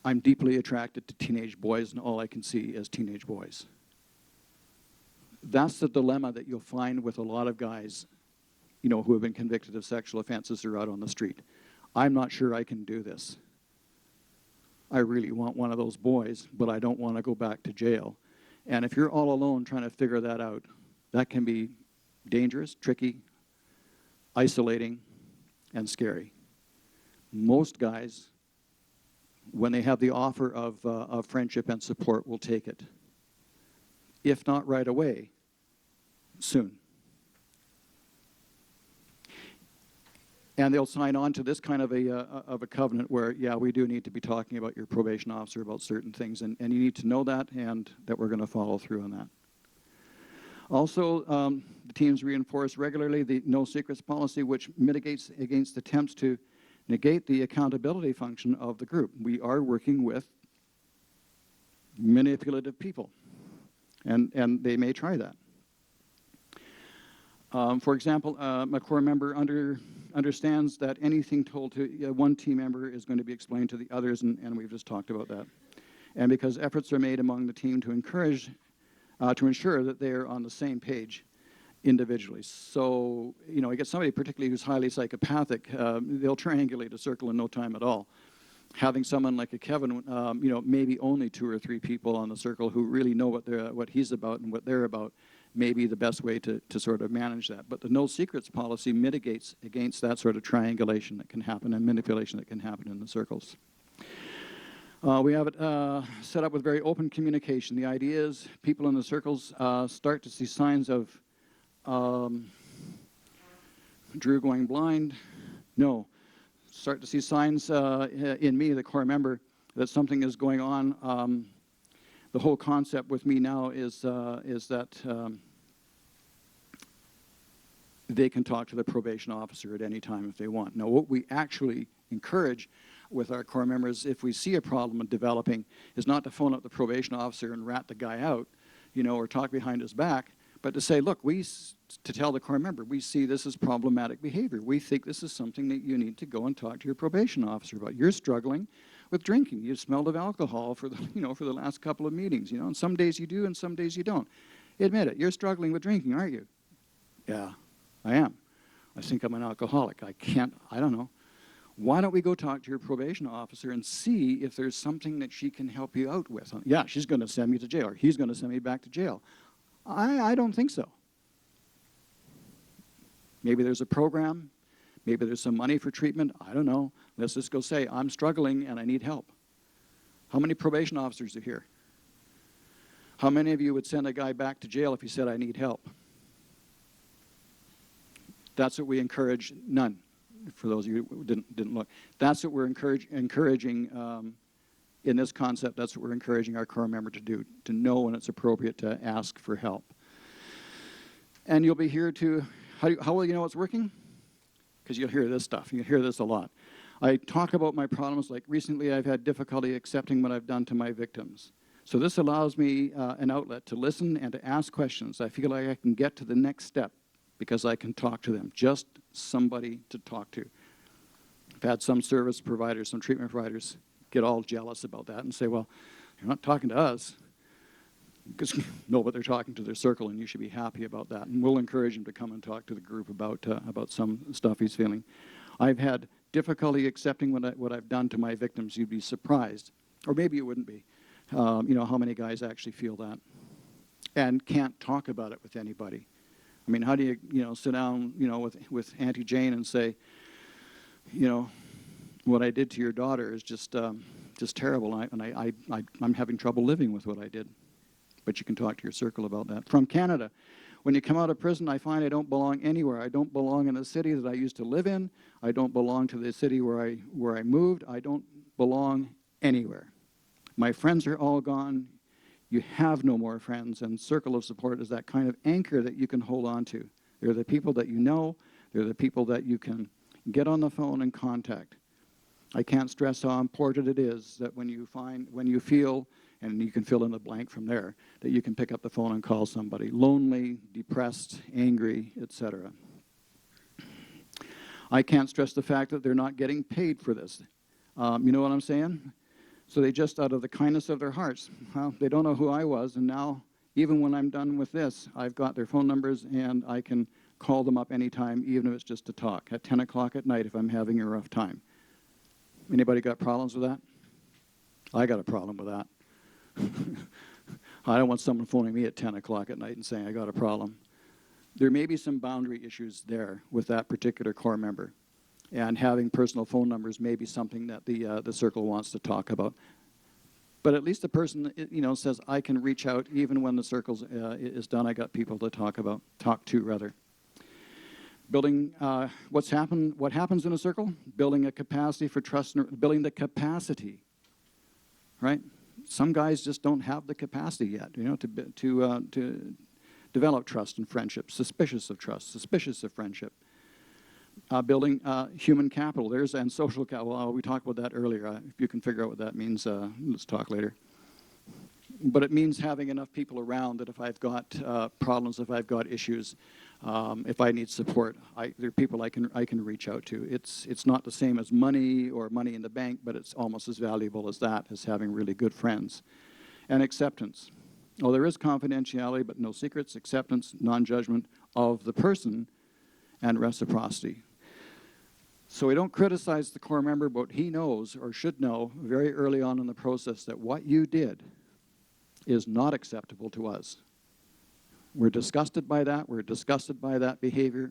Speaker 2: I'm deeply attracted to teenage boys, and all I can see is teenage boys. That's the dilemma that you'll find with a lot of guys, who have been convicted of sexual offenses or out on the street. I'm not sure I can do this. I really want one of those boys, but I don't want to go back to jail. And if you're all alone trying to figure that out, that can be dangerous, tricky, isolating, and scary. Most guys, when they have the offer of friendship and support, will take it. If not right away, soon. And they'll sign on to this kind of a covenant where, yeah, we do need to be talking about your probation officer about certain things, and you need to know that, and that we're going to follow through on that. Also, the teams reinforce regularly the no secrets policy, which mitigates against attempts to negate the accountability function of the group. We are working with manipulative people, and they may try that. For example, a Corps member understands that anything told to one team member is going to be explained to the others, and we've just talked about that. And because efforts are made among the team to ensure that they're on the same page individually. So, you get somebody particularly who's highly psychopathic, they'll triangulate a circle in no time at all. Having someone like a Kevin, maybe only 2 or 3 people on the circle who really know what he's about and what they're about, may be the best way to sort of manage that. But the no secrets policy mitigates against that sort of triangulation that can happen and manipulation that can happen in the circles. We have it set up with very open communication. The idea is people in the circles start to see signs of Drew going blind. No. Start to see signs in me, the Corps member, that something is going on. The whole concept with me now is that they can talk to the probation officer at any time if they want. Now, what we actually encourage with our Corps members, if we see a problem developing, is not to phone up the probation officer and rat the guy out, or talk behind his back, but to say, look, to tell the Corps member, we see this as problematic behavior. We think this is something that you need to go and talk to your probation officer about. You're struggling with drinking. You've smelled of alcohol for the last couple of meetings, and some days you do and some days you don't. Admit it. You're struggling with drinking, aren't you? Yeah, I am. I think I'm an alcoholic. I don't know. Why don't we go talk to your probation officer and see if there's something that she can help you out with? Yeah, she's going to send me to jail, or he's going to send me back to jail. I don't think so. Maybe there's a program. Maybe there's some money for treatment. I don't know. Let's just go say, I'm struggling and I need help. How many probation officers are here? How many of you would send a guy back to jail if he said, I need help? That's what we encourage. None, for those of you who didn't look. That's what we're encouraging in this concept, that's what we're encouraging our core member to do, to know when it's appropriate to ask for help. And you'll be here to, how will you know it's working? Because you'll hear this stuff. You'll hear this a lot. I talk about my problems, like recently I've had difficulty accepting what I've done to my victims. So this allows me an outlet to listen and to ask questions. I feel like I can get to the next step because I can talk to them, just somebody to talk to. I've had some service providers, some treatment providers get all jealous about that and say, well, you're not talking to us. Because no, but they're talking to their circle, and you should be happy about that. And we'll encourage him to come and talk to the group about some stuff he's feeling. I've had difficulty accepting what I've done to my victims. You'd be surprised, or maybe you wouldn't be. You know, how many guys actually feel that and can't talk about it with anybody. I mean, how do you sit down, with Auntie Jane and say, what I did to your daughter is just terrible, I'm having trouble living with what I did. But you can talk to your circle about that. From Canada, when you come out of prison, I find I don't belong anywhere. I don't belong in the city that I used to live in. I don't belong to the city where I moved. I don't belong anywhere. My friends are all gone. You have no more friends, and circle of support is that kind of anchor that you can hold on to. They're the people that you know. They're the people that you can get on the phone and contact. I can't stress how important it is that when you feel, and you can fill in the blank from there, that you can pick up the phone and call somebody. Lonely, depressed, angry, etc. I can't stress the fact that they're not getting paid for this. You know what I'm saying? So they just, out of the kindness of their hearts, well, they don't know who I was, and now, even when I'm done with this, I've got their phone numbers, and I can call them up anytime, even if it's just to talk, at 10 o'clock at night if I'm having a rough time. Anybody got problems with that? I got a problem with that. I don't want someone phoning me at 10 o'clock at night and saying I got a problem. There may be some boundary issues there with that particular core member, and having personal phone numbers may be something that the circle wants to talk about. But at least the person says I can reach out even when the circle is done. I got people to talk to. Building what happens in a circle? Building a capacity for trust, building the capacity, right? Some guys just don't have the capacity yet, to develop trust and friendship, suspicious of trust, suspicious of friendship. Building human capital, and social capital. We talked about that earlier. If you can figure out what that means, let's talk later. But it means having enough people around that if I've got problems, if I've got issues, if I need support, there are people I can reach out to. It's not the same as money or money in the bank, but it's almost as valuable as that, as having really good friends. And acceptance. Oh, there is confidentiality, but no secrets, acceptance, non-judgment of the person, and reciprocity. So we don't criticize the core member, but he knows or should know very early on in the process that what you did is not acceptable to us. We're disgusted by that. We're disgusted by that behavior,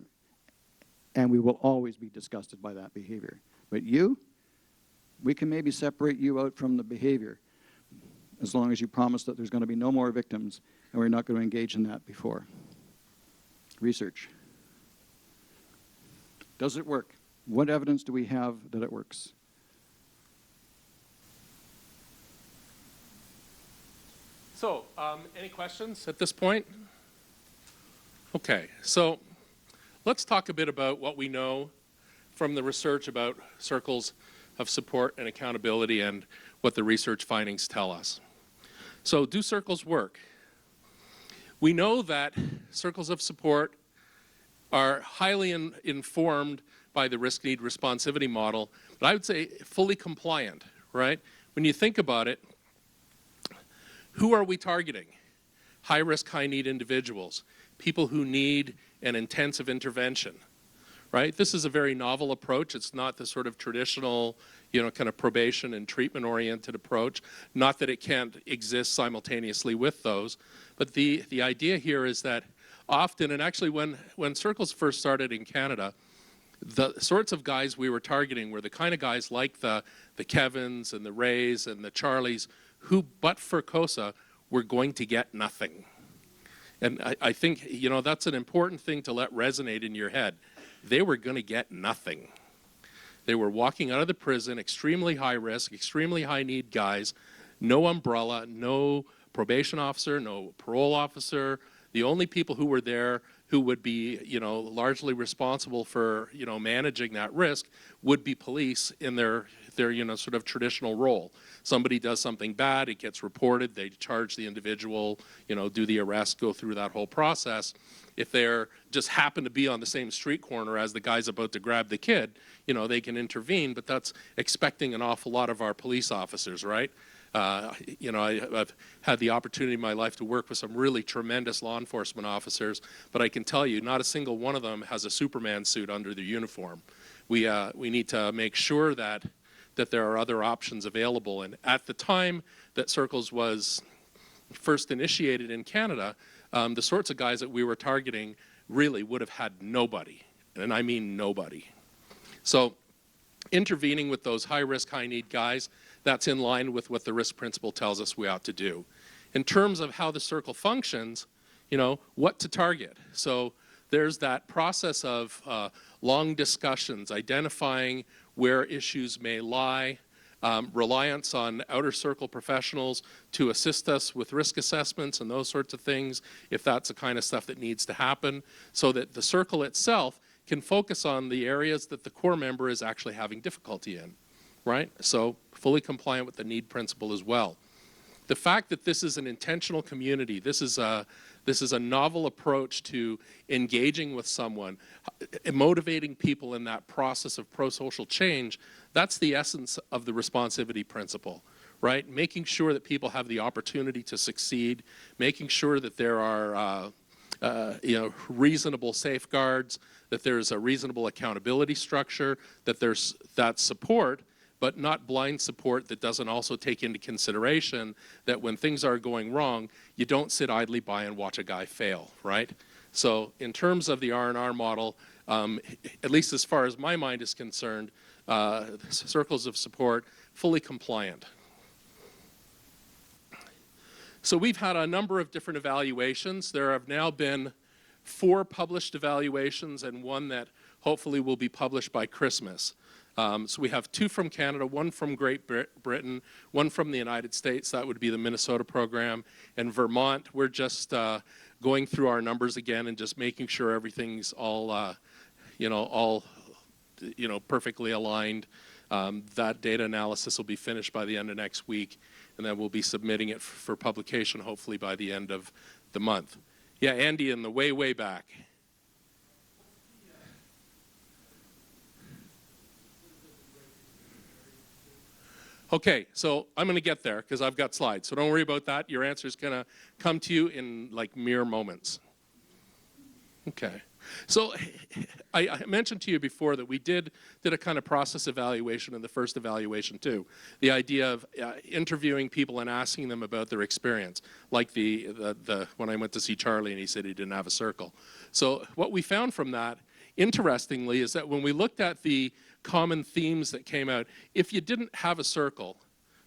Speaker 2: and we will always be disgusted by that behavior. But you, we can maybe separate you out from the behavior as long as you promise that there's going to be no more victims, and we're not going to engage in that before. Research. Does it work? What evidence do we have that it works?
Speaker 1: So, any questions at this point? Okay, so let's talk a bit about what we know from the research about circles of support and accountability and what the research findings tell us. So, do circles work? We know that circles of support are highly informed by the risk-need responsivity model, but I would say fully compliant, right? When you think about it, who are we targeting? High-risk, high-need individuals, people who need an intensive intervention, right? This is a very novel approach. It's not the sort of traditional, kind of probation and treatment-oriented approach. Not that it can't exist simultaneously with those, but the idea here is that often, and actually when circles first started in Canada, the sorts of guys we were targeting were the kind of guys like the Kevins and the Rays and the Charlies who, but for COSA, were going to get nothing. And I think, that's an important thing to let resonate in your head. They were going to get nothing. They were walking out of the prison, extremely high risk, extremely high need guys, no umbrella, no probation officer, no parole officer. The only people who were there who would be, largely responsible for, managing that risk would be police in their sort of traditional role. Somebody does something bad, it gets reported, they charge the individual, do the arrest, go through that whole process. If they're just happen to be on the same street corner as the guy's about to grab the kid, they can intervene, but that's expecting an awful lot of our police officers, right? I've had the opportunity in my life to work with some really tremendous law enforcement officers, but I can tell you, not a single one of them has a Superman suit under their uniform. We need to make sure that there are other options available. And at the time that Circles was first initiated in Canada, the sorts of guys that we were targeting really would have had nobody, and I mean nobody. So intervening with those high-risk, high-need guys, that's in line with what the risk principle tells us we ought to do. In terms of how the circle functions, what to target. So there's that process of long discussions, identifying where issues may lie, reliance on outer circle professionals to assist us with risk assessments and those sorts of things, if that's the kind of stuff that needs to happen, so that the circle itself can focus on the areas that the core member is actually having difficulty in, right? So fully compliant with the need principle as well. The fact that this is an intentional community, this is a novel approach to engaging with someone, motivating people in that process of pro-social change, that's the essence of the responsivity principle, right? Making sure that people have the opportunity to succeed, making sure that there are reasonable safeguards, that there's a reasonable accountability structure, that there's that support, but not blind support that doesn't also take into consideration that when things are going wrong, you don't sit idly by and watch a guy fail, right? So in terms of the R&R model, at least as far as my mind is concerned, circles of support, fully compliant. So we've had a number of different evaluations. There have now been 4 published evaluations and one that hopefully will be published by Christmas. So we have 2 from Canada, 1 from Great Britain, 1 from the United States, that would be the Minnesota program, and Vermont. We're just going through our numbers again and just making sure everything's all perfectly aligned. That data analysis will be finished by the end of next week, and then we'll be submitting it for publication hopefully by the end of the month. Yeah, Andy in the way back. Okay, so I'm going to get there because I've got slides, so don't worry about that. Your answer is going to come to you in like mere moments. Okay, so I mentioned to you before that we did a kind of process evaluation in the first evaluation too. The idea of interviewing people and asking them about their experience, like when I went to see Charlie and he said he didn't have a circle. So what we found from that, interestingly, is that when we looked at the common themes that came out, if you didn't have a circle,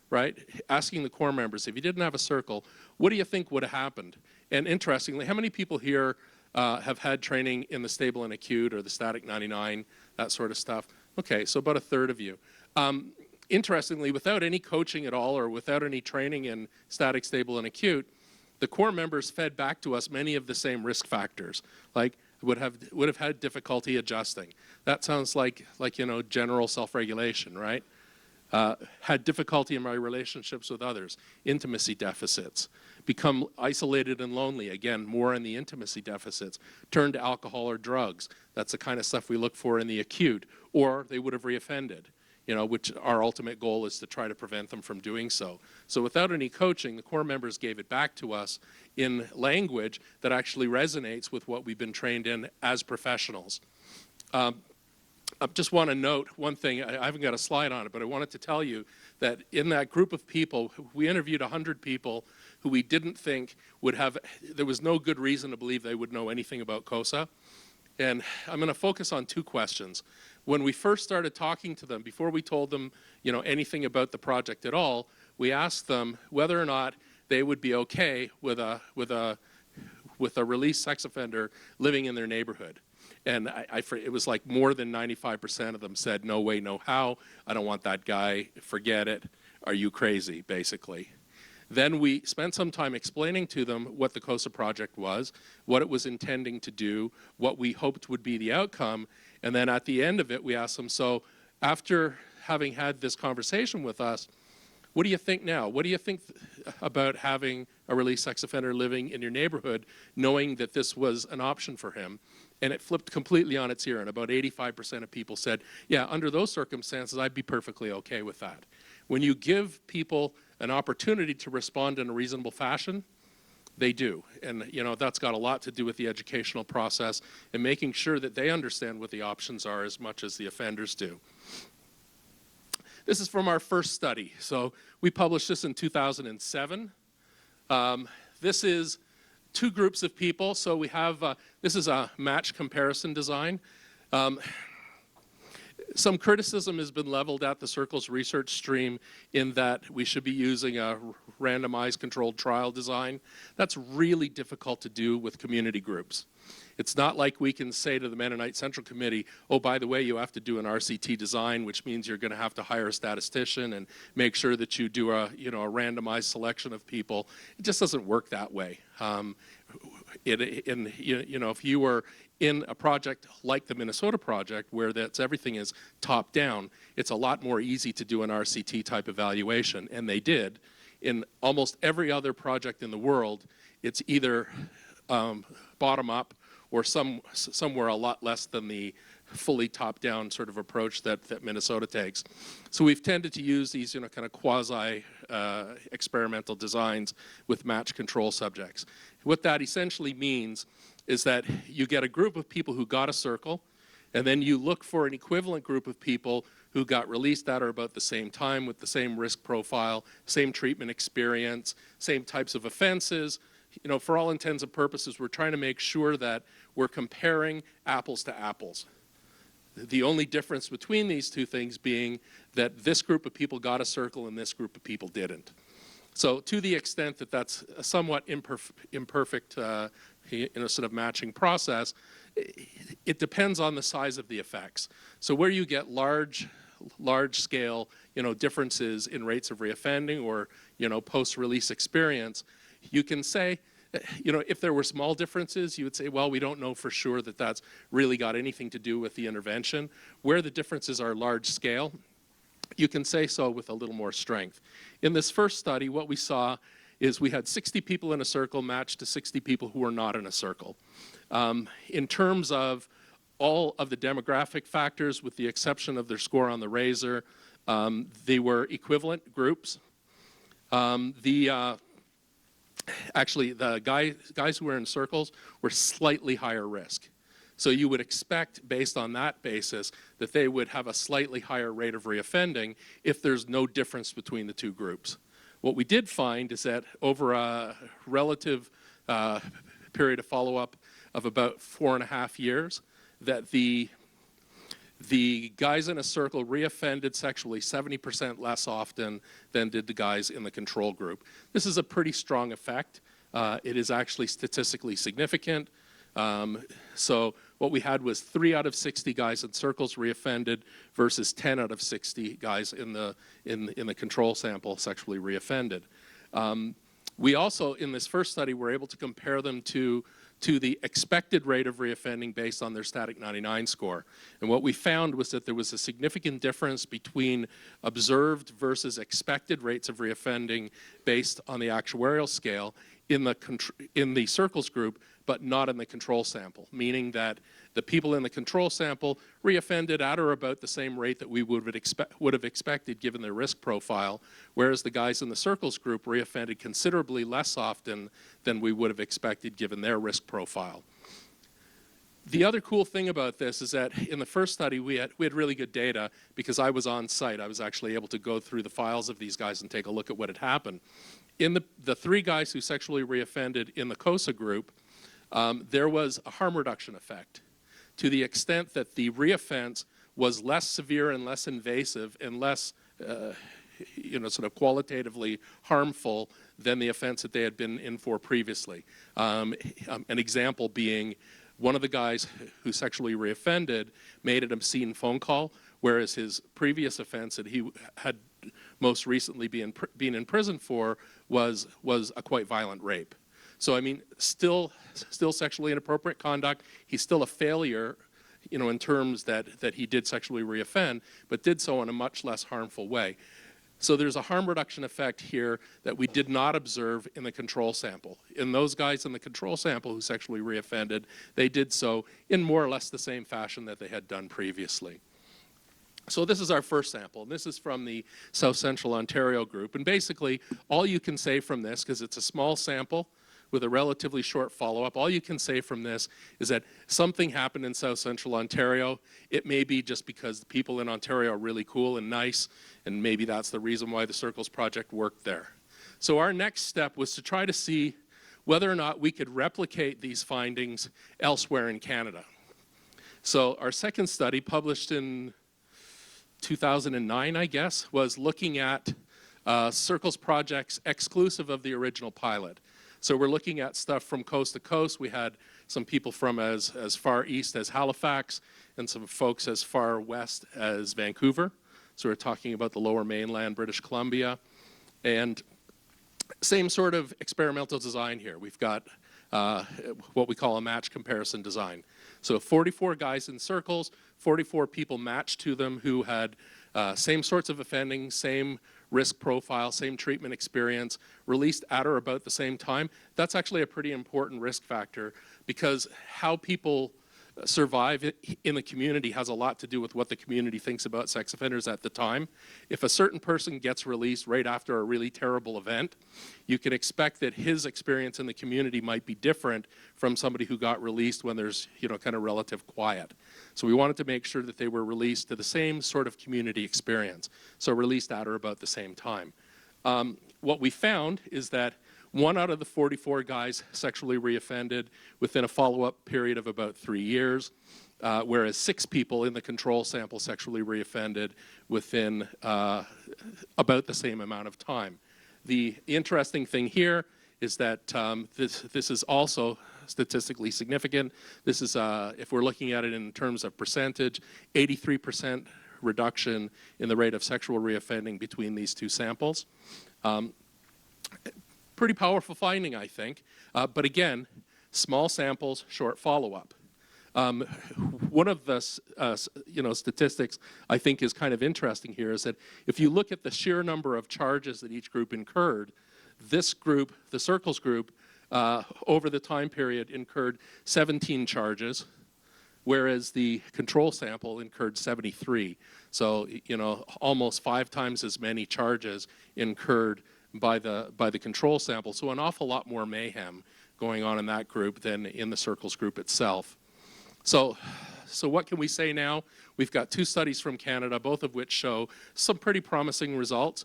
Speaker 1: right, asking the core members, if you didn't have a circle, what do you think would have happened? And interestingly, how many people here have had training in the stable and acute or the static 99, that sort of stuff? Okay, so about a third of you. Interestingly, without any coaching at all or without any training in static, stable, and acute, the core members fed back to us many of the same risk factors, like would have had difficulty adjusting. That sounds like general self-regulation, right? Had difficulty in my relationships with others, intimacy deficits, become isolated and lonely, again, more in the intimacy deficits, turn to alcohol or drugs. That's the kind of stuff we look for in the acute, or they would have reoffended, which our ultimate goal is to try to prevent them from doing so. So without any coaching, the core members gave it back to us in language that actually resonates with what we've been trained in as professionals. I just want to note one thing. I haven't got a slide on it, but I wanted to tell you that in that group of people, we interviewed 100 people who we didn't think would have, there was no good reason to believe they would know anything about COSA. And I'm going to focus on 2 questions. When we first started talking to them, before we told them, anything about the project at all, we asked them whether or not they would be okay with a released sex offender living in their neighborhood. And it was like more than 95% of them said, no way, no how, I don't want that guy, forget it, are you crazy, basically. Then we spent some time explaining to them what the COSA project was, what it was intending to do, what we hoped would be the outcome, and then at the end of it, we asked them, so after having had this conversation with us, what do you think now? What do you think about having a released sex offender living in your neighborhood, knowing that this was an option for him? And it flipped completely on its ear, and about 85% of people said, yeah, under those circumstances, I'd be perfectly okay with that. When you give people an opportunity to respond in a reasonable fashion, they do. And that's got a lot to do with the educational process and making sure that they understand what the options are as much as the offenders do. This is from our first study. So we published this in 2007. This is 2 groups of people. So we have, this is a match comparison design. Some criticism has been leveled at the Circles research stream in that we should be using a randomized controlled trial design. That's really difficult to do with community groups. It's not like we can say to the Mennonite Central Committee, oh, by the way, you have to do an RCT design, which means you're going to have to hire a statistician and make sure that you do a randomized selection of people. It just doesn't work that way. If you were in a project like the Minnesota project, where everything is top down, it's a lot more easy to do an RCT type evaluation, and they did. In almost every other project in the world, it's either bottom up or somewhere a lot less than the fully top-down sort of approach that Minnesota takes. So we've tended to use these kind of quasi experimental designs with match control subjects. What that essentially means is that you get a group of people who got a circle, and then you look for an equivalent group of people who got released at or about the same time with the same risk profile, same treatment experience, same types of offenses. For all intents and purposes, we're trying to make sure that we're comparing apples to apples. The only difference between these two things being that this group of people got a circle and this group of people didn't. So to the extent that that's a somewhat imperfect sort of matching process, it depends on the size of the effects. So where you get large scale differences in rates of reoffending or post-release experience, you can say, if there were small differences, you would say, well, we don't know for sure that that's really got anything to do with the intervention. Where the differences are large scale, you can say so with a little more strength. In this first study, what we saw is we had 60 people in a circle matched to 60 people who were not in a circle. In terms of all of the demographic factors, with the exception of their score on the Razor, they were equivalent groups. Actually, the guys who were in circles were slightly higher risk. So you would expect, based on that basis, that they would have a slightly higher rate of reoffending if there's no difference between the two groups. What we did find is that over a relative period of follow-up of about 4.5 years, that the guys in a circle reoffended sexually 70% less often than did the guys in the control group. This is a pretty strong effect. It is actually statistically significant. So what we had was 3 out of 60 guys in circles reoffended versus 10 out of 60 guys in the control sample sexually reoffended. We also, in this first study, were able to compare them to the expected rate of reoffending based on their static 99 score. And what we found was that there was a significant difference between observed versus expected rates of reoffending based on the actuarial scale in the circles group, but not in the control sample, meaning that the people in the control sample reoffended at or about the same rate that we would have expected given their risk profile, whereas the guys in the circles group reoffended considerably less often than we would have expected given their risk profile. The other cool thing about this is that in the first study we had really good data because I was on site. I was actually able to go through the files of these guys and take a look at what had happened. In the 3 guys who sexually reoffended in the COSA group, there was a harm reduction effect to the extent that the reoffense was less severe and less invasive and less sort of qualitatively harmful than the offense that they had been in for previously. An example being one of the guys who sexually reoffended made an obscene phone call, whereas his previous offense that he had most recently been in prison for was a quite violent rape. So I mean, still sexually inappropriate conduct. He's still a failure, you know, in terms that he did sexually reoffend, but did so in a much less harmful way. So there's a harm reduction effect here that we did not observe in the control sample. In those guys in the control sample who sexually reoffended, they did so in more or less the same fashion that they had done previously. So this is our first sample, and this is from the South Central Ontario group. And basically, all you can say from this, because it's a small sample with a relatively short follow-up, all you can say from this is that something happened in South Central Ontario. It may be just because the people in Ontario are really cool and nice, and maybe that's the reason why the Circles Project worked there. So our next step was to try to see whether or not we could replicate these findings elsewhere in Canada. So our second study, published in 2009, I guess, was looking at Circles projects exclusive of the original pilot. So we're looking at stuff from coast to coast. We had some people from as far east as Halifax and some folks as far west as Vancouver. So we're talking about the lower mainland, British Columbia. And same sort of experimental design here. We've got what we call a match comparison design. So 44 guys in circles, 44 people matched to them who had same sorts of offending, same risk profile, same treatment experience, released at or about the same time. That's actually a pretty important risk factor, because how people survive in the community has a lot to do with what the community thinks about sex offenders at the time. If a certain person gets released right after a really terrible event, you can expect that his experience in the community might be different from somebody who got released when there's, you know, kind of relative quiet. So we wanted to make sure that they were released to the same sort of community experience, so released at or about the same time. What we found is that 1 out of the 44 guys sexually reoffended within a follow-up period of about 3 years, whereas 6 people in the control sample sexually reoffended within about the same amount of time. The interesting thing here is that this is also statistically significant. This is, if we're looking at it in terms of percentage, 83% reduction in the rate of sexual reoffending between these two samples. Pretty powerful finding, I think. But again, small samples, short follow-up. One of the statistics I think is kind of interesting here is that if you look at the sheer number of charges that each group incurred, this group, the Circles group, over the time period incurred 17 charges, whereas the control sample incurred 73. So, you know, almost 5 times as many charges incurred by the control sample. So an awful lot more mayhem going on in that group than in the Circles group itself. So what can we say now? We've got 2 studies from Canada, both of which show some pretty promising results.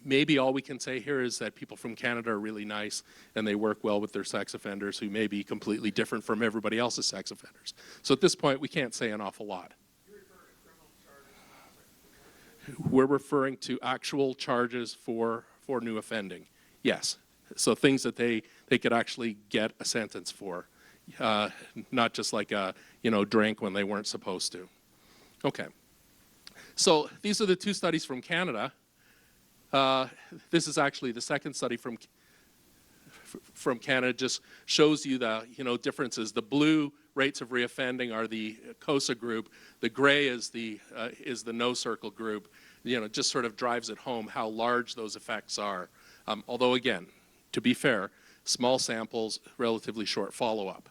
Speaker 1: Maybe all we can say here is that people from Canada are really nice and they work well with their sex offenders who may be completely different from everybody else's sex offenders. So at this point, we can't say an awful lot. We're referring to actual charges for new offending. Yes. So things that they could actually get a sentence for, not just like a, you know, drink when they weren't supposed to. Okay. So these are the 2 studies from Canada. This is actually the second study from Canada. Just shows you the, you know, differences. The blue rates of reoffending are the COSA group. The gray is the no circle group. You know, just sort of drives it home how large those effects are. Although again, to be fair, small samples, relatively short follow-up.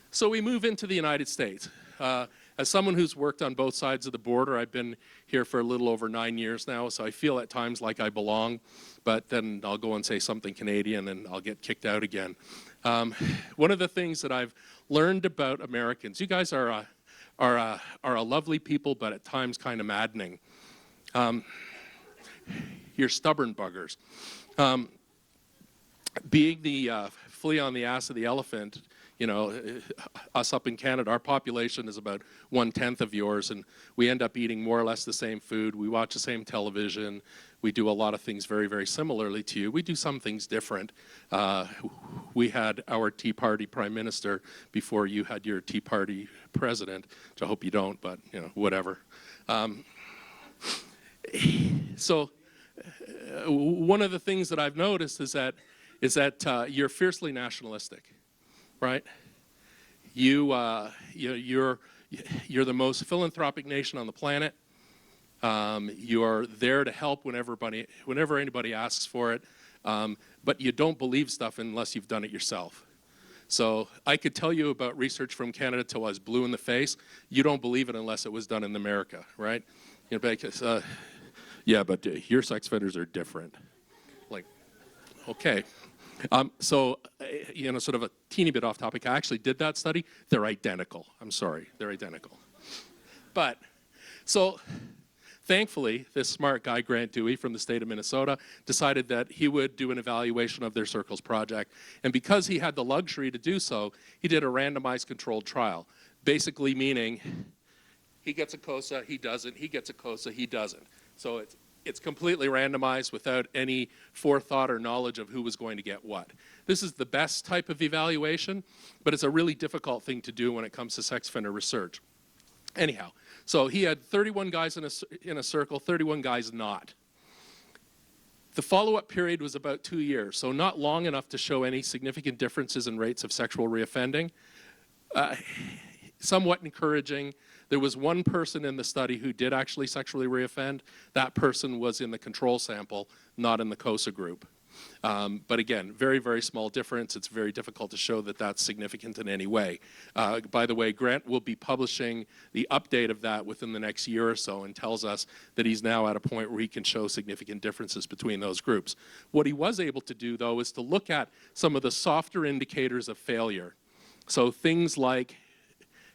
Speaker 1: So we move into the United States. As someone who's worked on both sides of the border, I've been here for a little over 9 years now, so I feel at times like I belong, but then I'll go and say something Canadian and I'll get kicked out again. One of the things that I've learned about Americans, you guys are a lovely people, but at times kind of maddening. You're stubborn buggers. Being the flea on the ass of the elephant, you know, us up in Canada, our population is about 1/10 of yours, and we end up eating more or less the same food. We watch the same television. We do a lot of things very, very similarly to you. We do some things different. We had our Tea Party Prime Minister before you had your Tea Party President, which I hope you don't, but, you know, whatever. So one of the things that I've noticed is that you're fiercely nationalistic, right? You're the most philanthropic nation on the planet. You are there to help whenever anybody asks for it, but you don't believe stuff unless you've done it yourself. So I could tell you about research from Canada till I was blue in the face. You don't believe it unless it was done in America, right? You know, because, yeah, but your sex offenders are different. Like, okay. So, you know, sort of a teeny bit off topic, I actually did that study. They're identical. I'm sorry, they're identical. But, so, thankfully, this smart guy, Grant Dewey from the state of Minnesota, decided that he would do an evaluation of their Circles project. And because he had the luxury to do so, he did a randomized controlled trial, basically meaning he gets a COSA, he doesn't, he gets a COSA, he doesn't. So it's completely randomized without any forethought or knowledge of who was going to get what. This is the best type of evaluation, but it's a really difficult thing to do when it comes to sex offender research. Anyhow, so he had 31 guys in a circle, 31 guys not. The follow-up period was about 2 years, so not long enough to show any significant differences in rates of sexual reoffending. Somewhat encouraging. There was one person in the study who did actually sexually reoffend. That person was in the control sample, not in the COSA group. But again, very, very small difference. It's very difficult to show that that's significant in any way. By the way, Grant will be publishing the update of that within the next year or so and tells us that he's now at a point where he can show significant differences between those groups. What he was able to do, though, is to look at some of the softer indicators of failure. So things like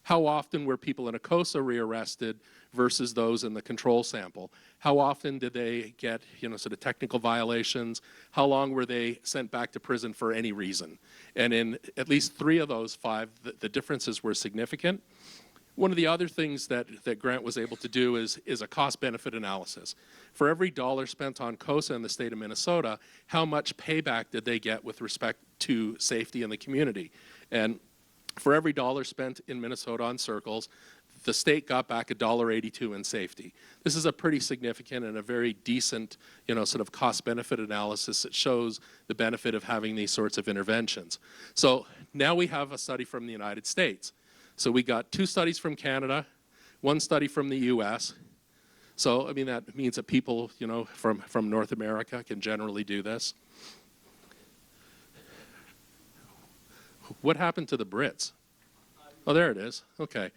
Speaker 1: how often were people in a COSA rearrested versus those in the control sample? How often did they get, you know, sort of technical violations? How long were they sent back to prison for any reason? And in at least 3 of those 5, the differences were significant. One of the other things that Grant was able to do is a cost-benefit analysis. For every dollar spent on COSA in the state of Minnesota, how much payback did they get with respect to safety in the community? And for every dollar spent in Minnesota on Circles, the state got back $1.82 in safety. This is a pretty significant and a very decent, you know, sort of cost-benefit analysis that shows the benefit of having these sorts of interventions. So now we have a study from the United States. So we got 2 studies from Canada, 1 study from the US. So, I mean, that means that people, you know, from North America can generally do this. What happened to the Brits? Oh, there it is. Okay.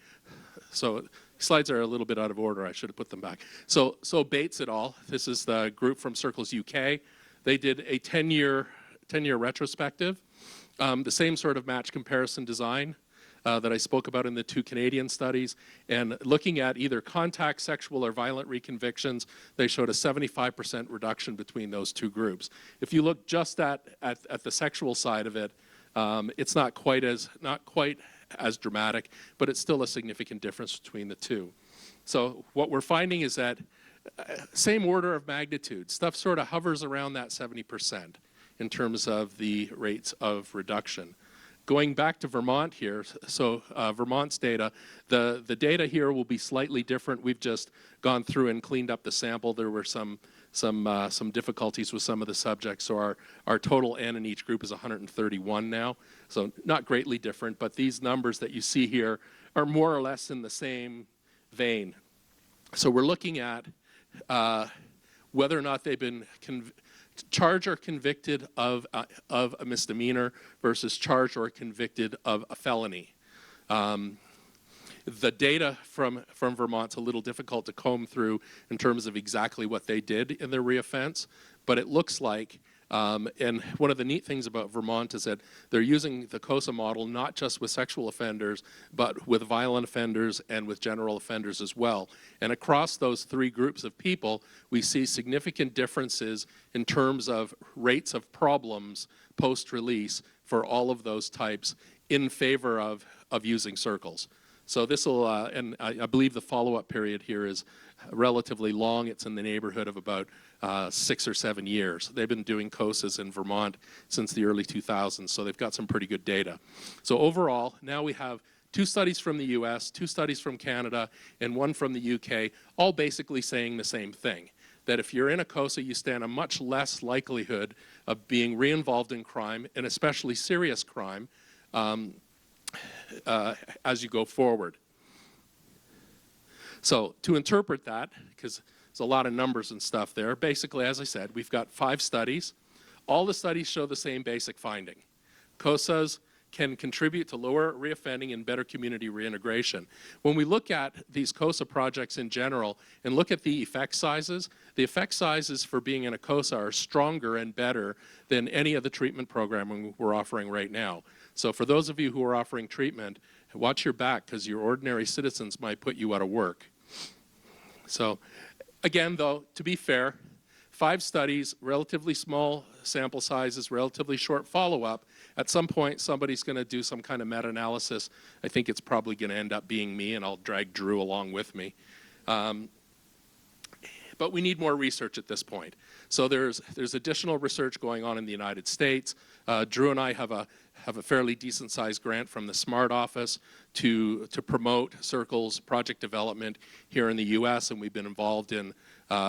Speaker 1: So slides are a little bit out of order. I should have put them back. So Bates et al., this is the group from Circles UK. They did a 10-year retrospective, the same sort of match comparison design that I spoke about in the 2 Canadian studies. And looking at either contact, sexual, or violent reconvictions, they showed a 75% reduction between those 2 groups. If you look just at the sexual side of it, it's not quite as dramatic, but it's still a significant difference between the 2. So what we're finding is that same order of magnitude, stuff sort of hovers around that 70% in terms of the rates of reduction. Going back to Vermont here, so Vermont's data, the data here will be slightly different. We've just gone through and cleaned up the sample. There were some difficulties with some of the subjects, so our total N in each group is 131 now, so not greatly different, but these numbers that you see here are more or less in the same vein. So we're looking at whether or not they've been charged or convicted of a misdemeanor versus charged or convicted of a felony. The data from Vermont's a little difficult to comb through in terms of exactly what they did in their reoffense, but it looks like, and one of the neat things about Vermont is that they're using the COSA model not just with sexual offenders, but with violent offenders and with general offenders as well. And across those 3 groups of people, we see significant differences in terms of rates of problems post-release for all of those types in favor of using circles. So this will, and I believe the follow-up period here is relatively long. It's in the neighborhood of about 6 or 7 years. They've been doing COSAs in Vermont since the early 2000s, so they've got some pretty good data. So overall, now we have 2 studies from the US, 2 studies from Canada, and 1 from the UK, all basically saying the same thing, that if you're in a COSA, you stand a much less likelihood of being re-involved in crime, and especially serious crime, as you go forward. So to interpret that, because there's a lot of numbers and stuff there, basically, as I said, we've got 5 studies. All the studies show the same basic finding. COSAs can contribute to lower reoffending and better community reintegration. When we look at these COSA projects in general and look at the effect sizes for being in a COSA are stronger and better than any of the treatment programming we're offering right now. So for those of you who are offering treatment, watch your back, because your ordinary citizens might put you out of work. So again, though, to be fair, 5 studies, relatively small sample sizes, relatively short follow-up. At some point, somebody's going to do some kind of meta-analysis. I think it's probably going to end up being me, and I'll drag Drew along with me. But we need more research at this point. So there's additional research going on in the United States. Drew and I have a fairly decent-sized grant from the SMART office to promote Circles project development here in the U.S., and we've been involved in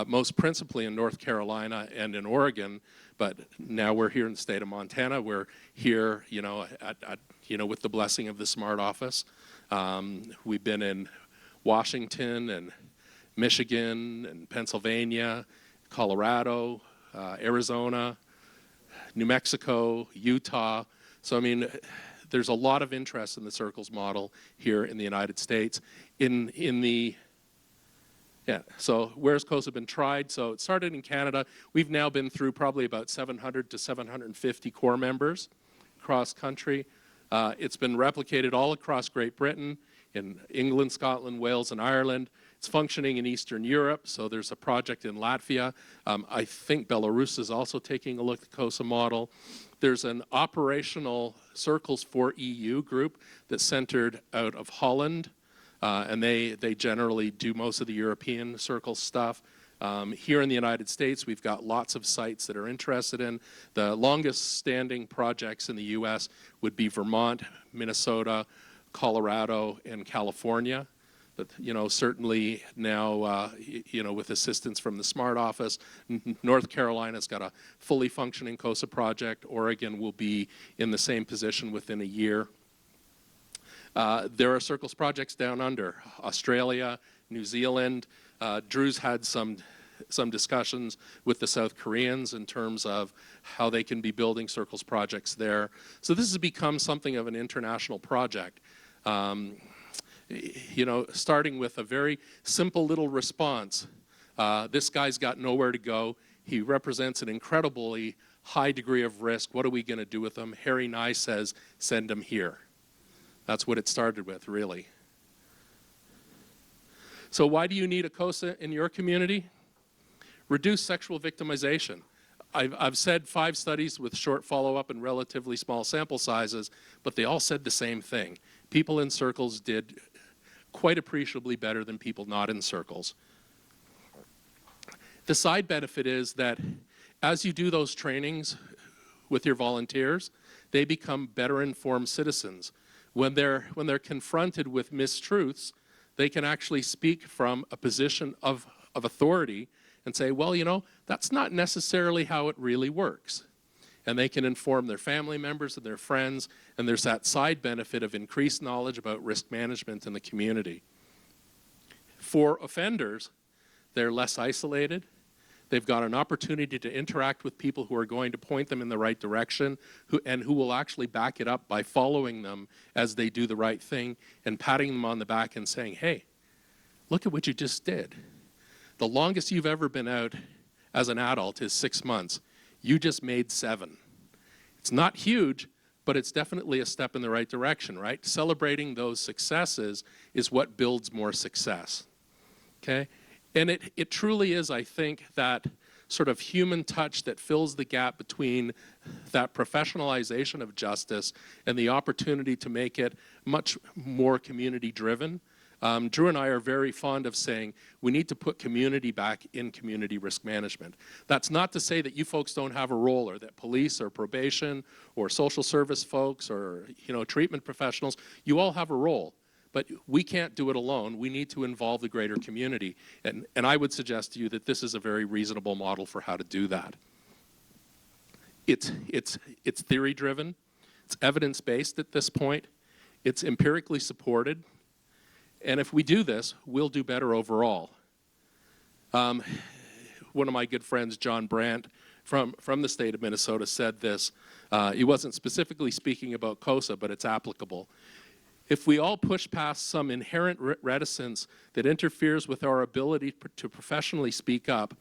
Speaker 1: most principally in North Carolina and in Oregon, but now we're here in the state of Montana. We're here, with the blessing of the SMART office. We've been in Washington and Michigan and Pennsylvania, Colorado, Arizona, New Mexico, Utah. So, I mean, there's a lot of interest in the Circles model here in the United States. So where's COSA been tried? So it started in Canada. We've now been through probably about 700 to 750 core members across country. It's been replicated all across Great Britain, in England, Scotland, Wales, and Ireland. It's functioning in Eastern Europe, so there's a project in Latvia. I think Belarus is also taking a look at the COSA model. There's an operational Circles for EU group that's centered out of Holland, and they generally do most of the European Circles stuff. Here in the United States, we've got lots of sites that are interested in. The longest standing projects in the US would be Vermont, Minnesota, Colorado, and California. But, certainly now, with assistance from the SMART office, North Carolina's got a fully functioning COSA project. Oregon will be in the same position within a year. There are Circles projects down under, Australia, New Zealand. Drew's had some discussions with the South Koreans in terms of how they can be building Circles projects there. So this has become something of an international project. Starting with a very simple little response. This guy's got nowhere to go. He represents an incredibly high degree of risk. What are we going to do with him? Harry Nye says, send him here. That's what it started with, really. So why do you need a COSA in your community? Reduce sexual victimization. I've said 5 studies with short follow-up and relatively small sample sizes, but they all said the same thing. People in Circles did quite appreciably better than people not in Circles. The side benefit is that as you do those trainings with your volunteers, they become better informed citizens. When they're confronted with mistruths, they can actually speak from a position of authority and say, well, that's not necessarily how it really works. And they can inform their family members and their friends, and there's that side benefit of increased knowledge about risk management in the community. For offenders, they're less isolated. They've got an opportunity to interact with people who are going to point them in the right direction, who will actually back it up by following them as they do the right thing and patting them on the back and saying, hey, look at what you just did. The longest you've ever been out as an adult is 6 months. You just made 7. It's not huge, but it's definitely a step in the right direction, right? Celebrating those successes is what builds more success, okay? And it truly is, I think, that sort of human touch that fills the gap between that professionalization of justice and the opportunity to make it much more community driven. Drew and I are very fond of saying we need to put community back in community risk management. That's not to say that you folks don't have a role, or that police or probation or social service folks or treatment professionals, you all have a role. But we can't do it alone. We need to involve the greater community. And I would suggest to you that this is a very reasonable model for how to do that. It's theory driven. It's evidence based at this point. It's empirically supported. And if we do this, we'll do better overall. One of my good friends, John Brandt, from the state of Minnesota, said this. He wasn't specifically speaking about COSA, but it's applicable. If we all push past some inherent reticence that interferes with our ability to professionally speak up,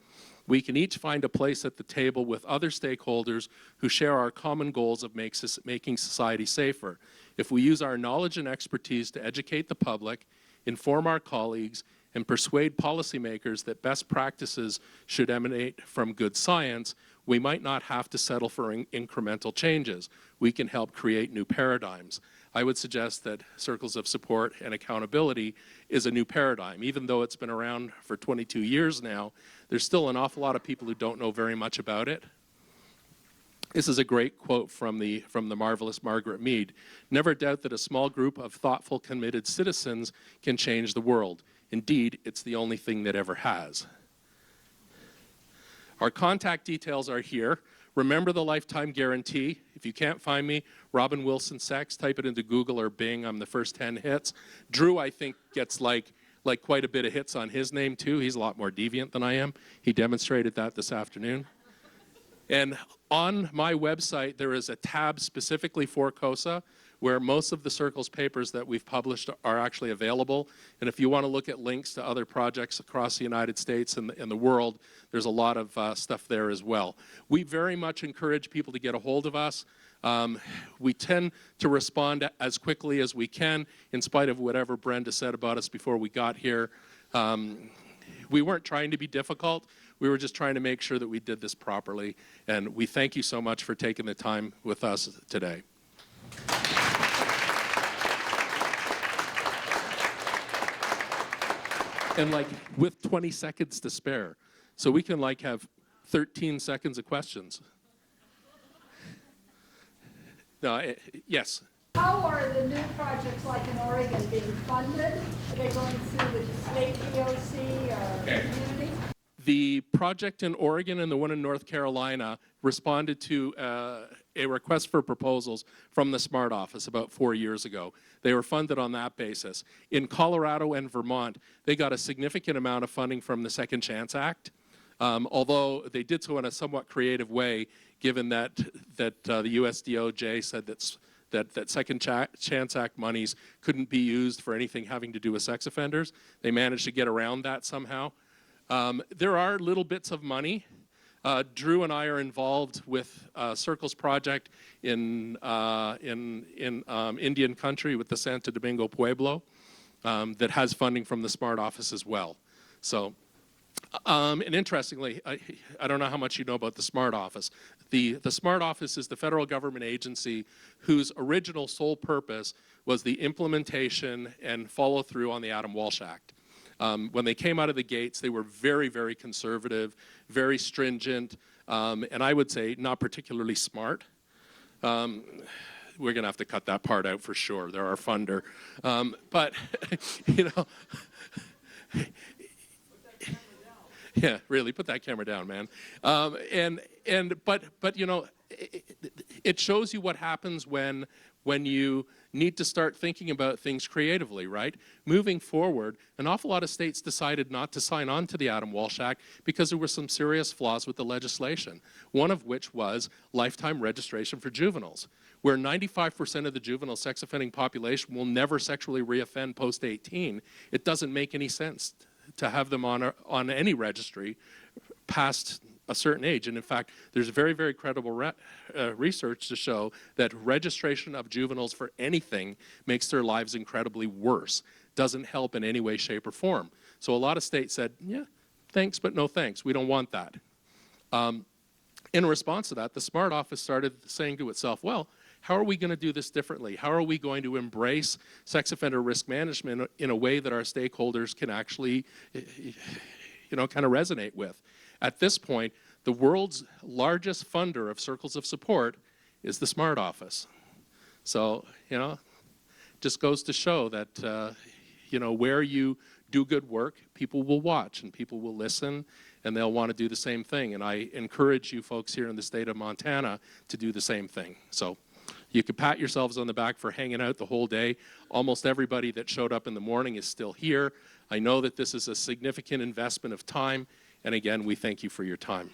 Speaker 1: we can each find a place at the table with other stakeholders who share our common goals of making society safer. If we use our knowledge and expertise to educate the public, inform our colleagues, and persuade policymakers that best practices should emanate from good science, we might not have to settle for incremental changes. We can help create new paradigms. I would suggest that circles of support and accountability is a new paradigm. Even though it's been around for 22 years now, there's still an awful lot of people who don't know very much about it. This is a great quote from the marvelous Margaret Mead. "Never doubt that a small group of thoughtful, committed citizens can change the world. Indeed, it's the only thing that ever has." Our contact details are here. Remember the lifetime guarantee. If you can't find me, Robin Wilson Sex, type it into Google or Bing. I'm the first 10 hits. Drew, I think, gets like quite a bit of hits on his name too. He's a lot more deviant than I am. He demonstrated that this afternoon. And on my website, there is a tab specifically for COSA, where most of the Circles papers that we've published are actually available. And if you want to look at links to other projects across the United States and the world, there's a lot of stuff there as well. We very much encourage people to get a hold of us. We tend to respond as quickly as we can, in spite of whatever Brenda said about us before we got here. We weren't trying to be difficult. We were just trying to make sure that we did this properly. And we thank you so much for taking the time with us today. And with 20 seconds to spare. So we can have 13 seconds of questions. No, yes.
Speaker 4: How are the new projects like in Oregon being funded? Are they going through the state DOC or community?
Speaker 1: The project in Oregon and the one in North Carolina responded to a request for proposals from the SMART office about 4 years ago. They were funded on that basis. In Colorado and Vermont, they got a significant amount of funding from the Second Chance Act, although they did so in a somewhat creative way, given that the US DOJ said that Second Chance Act monies couldn't be used for anything having to do with sex offenders. They managed to get around that somehow. There are little bits of money. Drew and I are involved with Circles project in Indian country with the Santo Domingo Pueblo that has funding from the SMART office as well. So, and interestingly, I don't know how much you know about the SMART office. The SMART office is the federal government agency whose original sole purpose was the implementation and follow through on the Adam Walsh Act. When they came out of the gates, they were very, very conservative, very stringent, and I would say not particularly smart. We're going to have to cut that part out for sure. They're our funder. But, yeah, really, put that camera down, man. But it shows you what happens when you need to start thinking about things creatively, right? Moving forward, an awful lot of states decided not to sign on to the Adam Walsh Act because there were some serious flaws with the legislation, one of which was lifetime registration for juveniles, where 95% of the juvenile sex offending population will never sexually reoffend post-18. It doesn't make any sense to have them on any registry past a certain age. And in fact, there's very, very credible research to show that registration of juveniles for anything makes their lives incredibly worse, doesn't help in any way, shape, or form. So a lot of states said, yeah, thanks, but no thanks. We don't want that. In response to that, the Smart Office started saying to itself, well, how are we going to do this differently? How are we going to embrace sex offender risk management in a way that our stakeholders can actually, kind of resonate with? At this point, the world's largest funder of circles of support is the Smart Office. So, just goes to show that, where you do good work, people will watch and people will listen and they'll want to do the same thing. And I encourage you folks here in the state of Montana to do the same thing. So you could pat yourselves on the back for hanging out the whole day. Almost everybody that showed up in the morning is still here. I know that this is a significant investment of time. And again, we thank you for your time.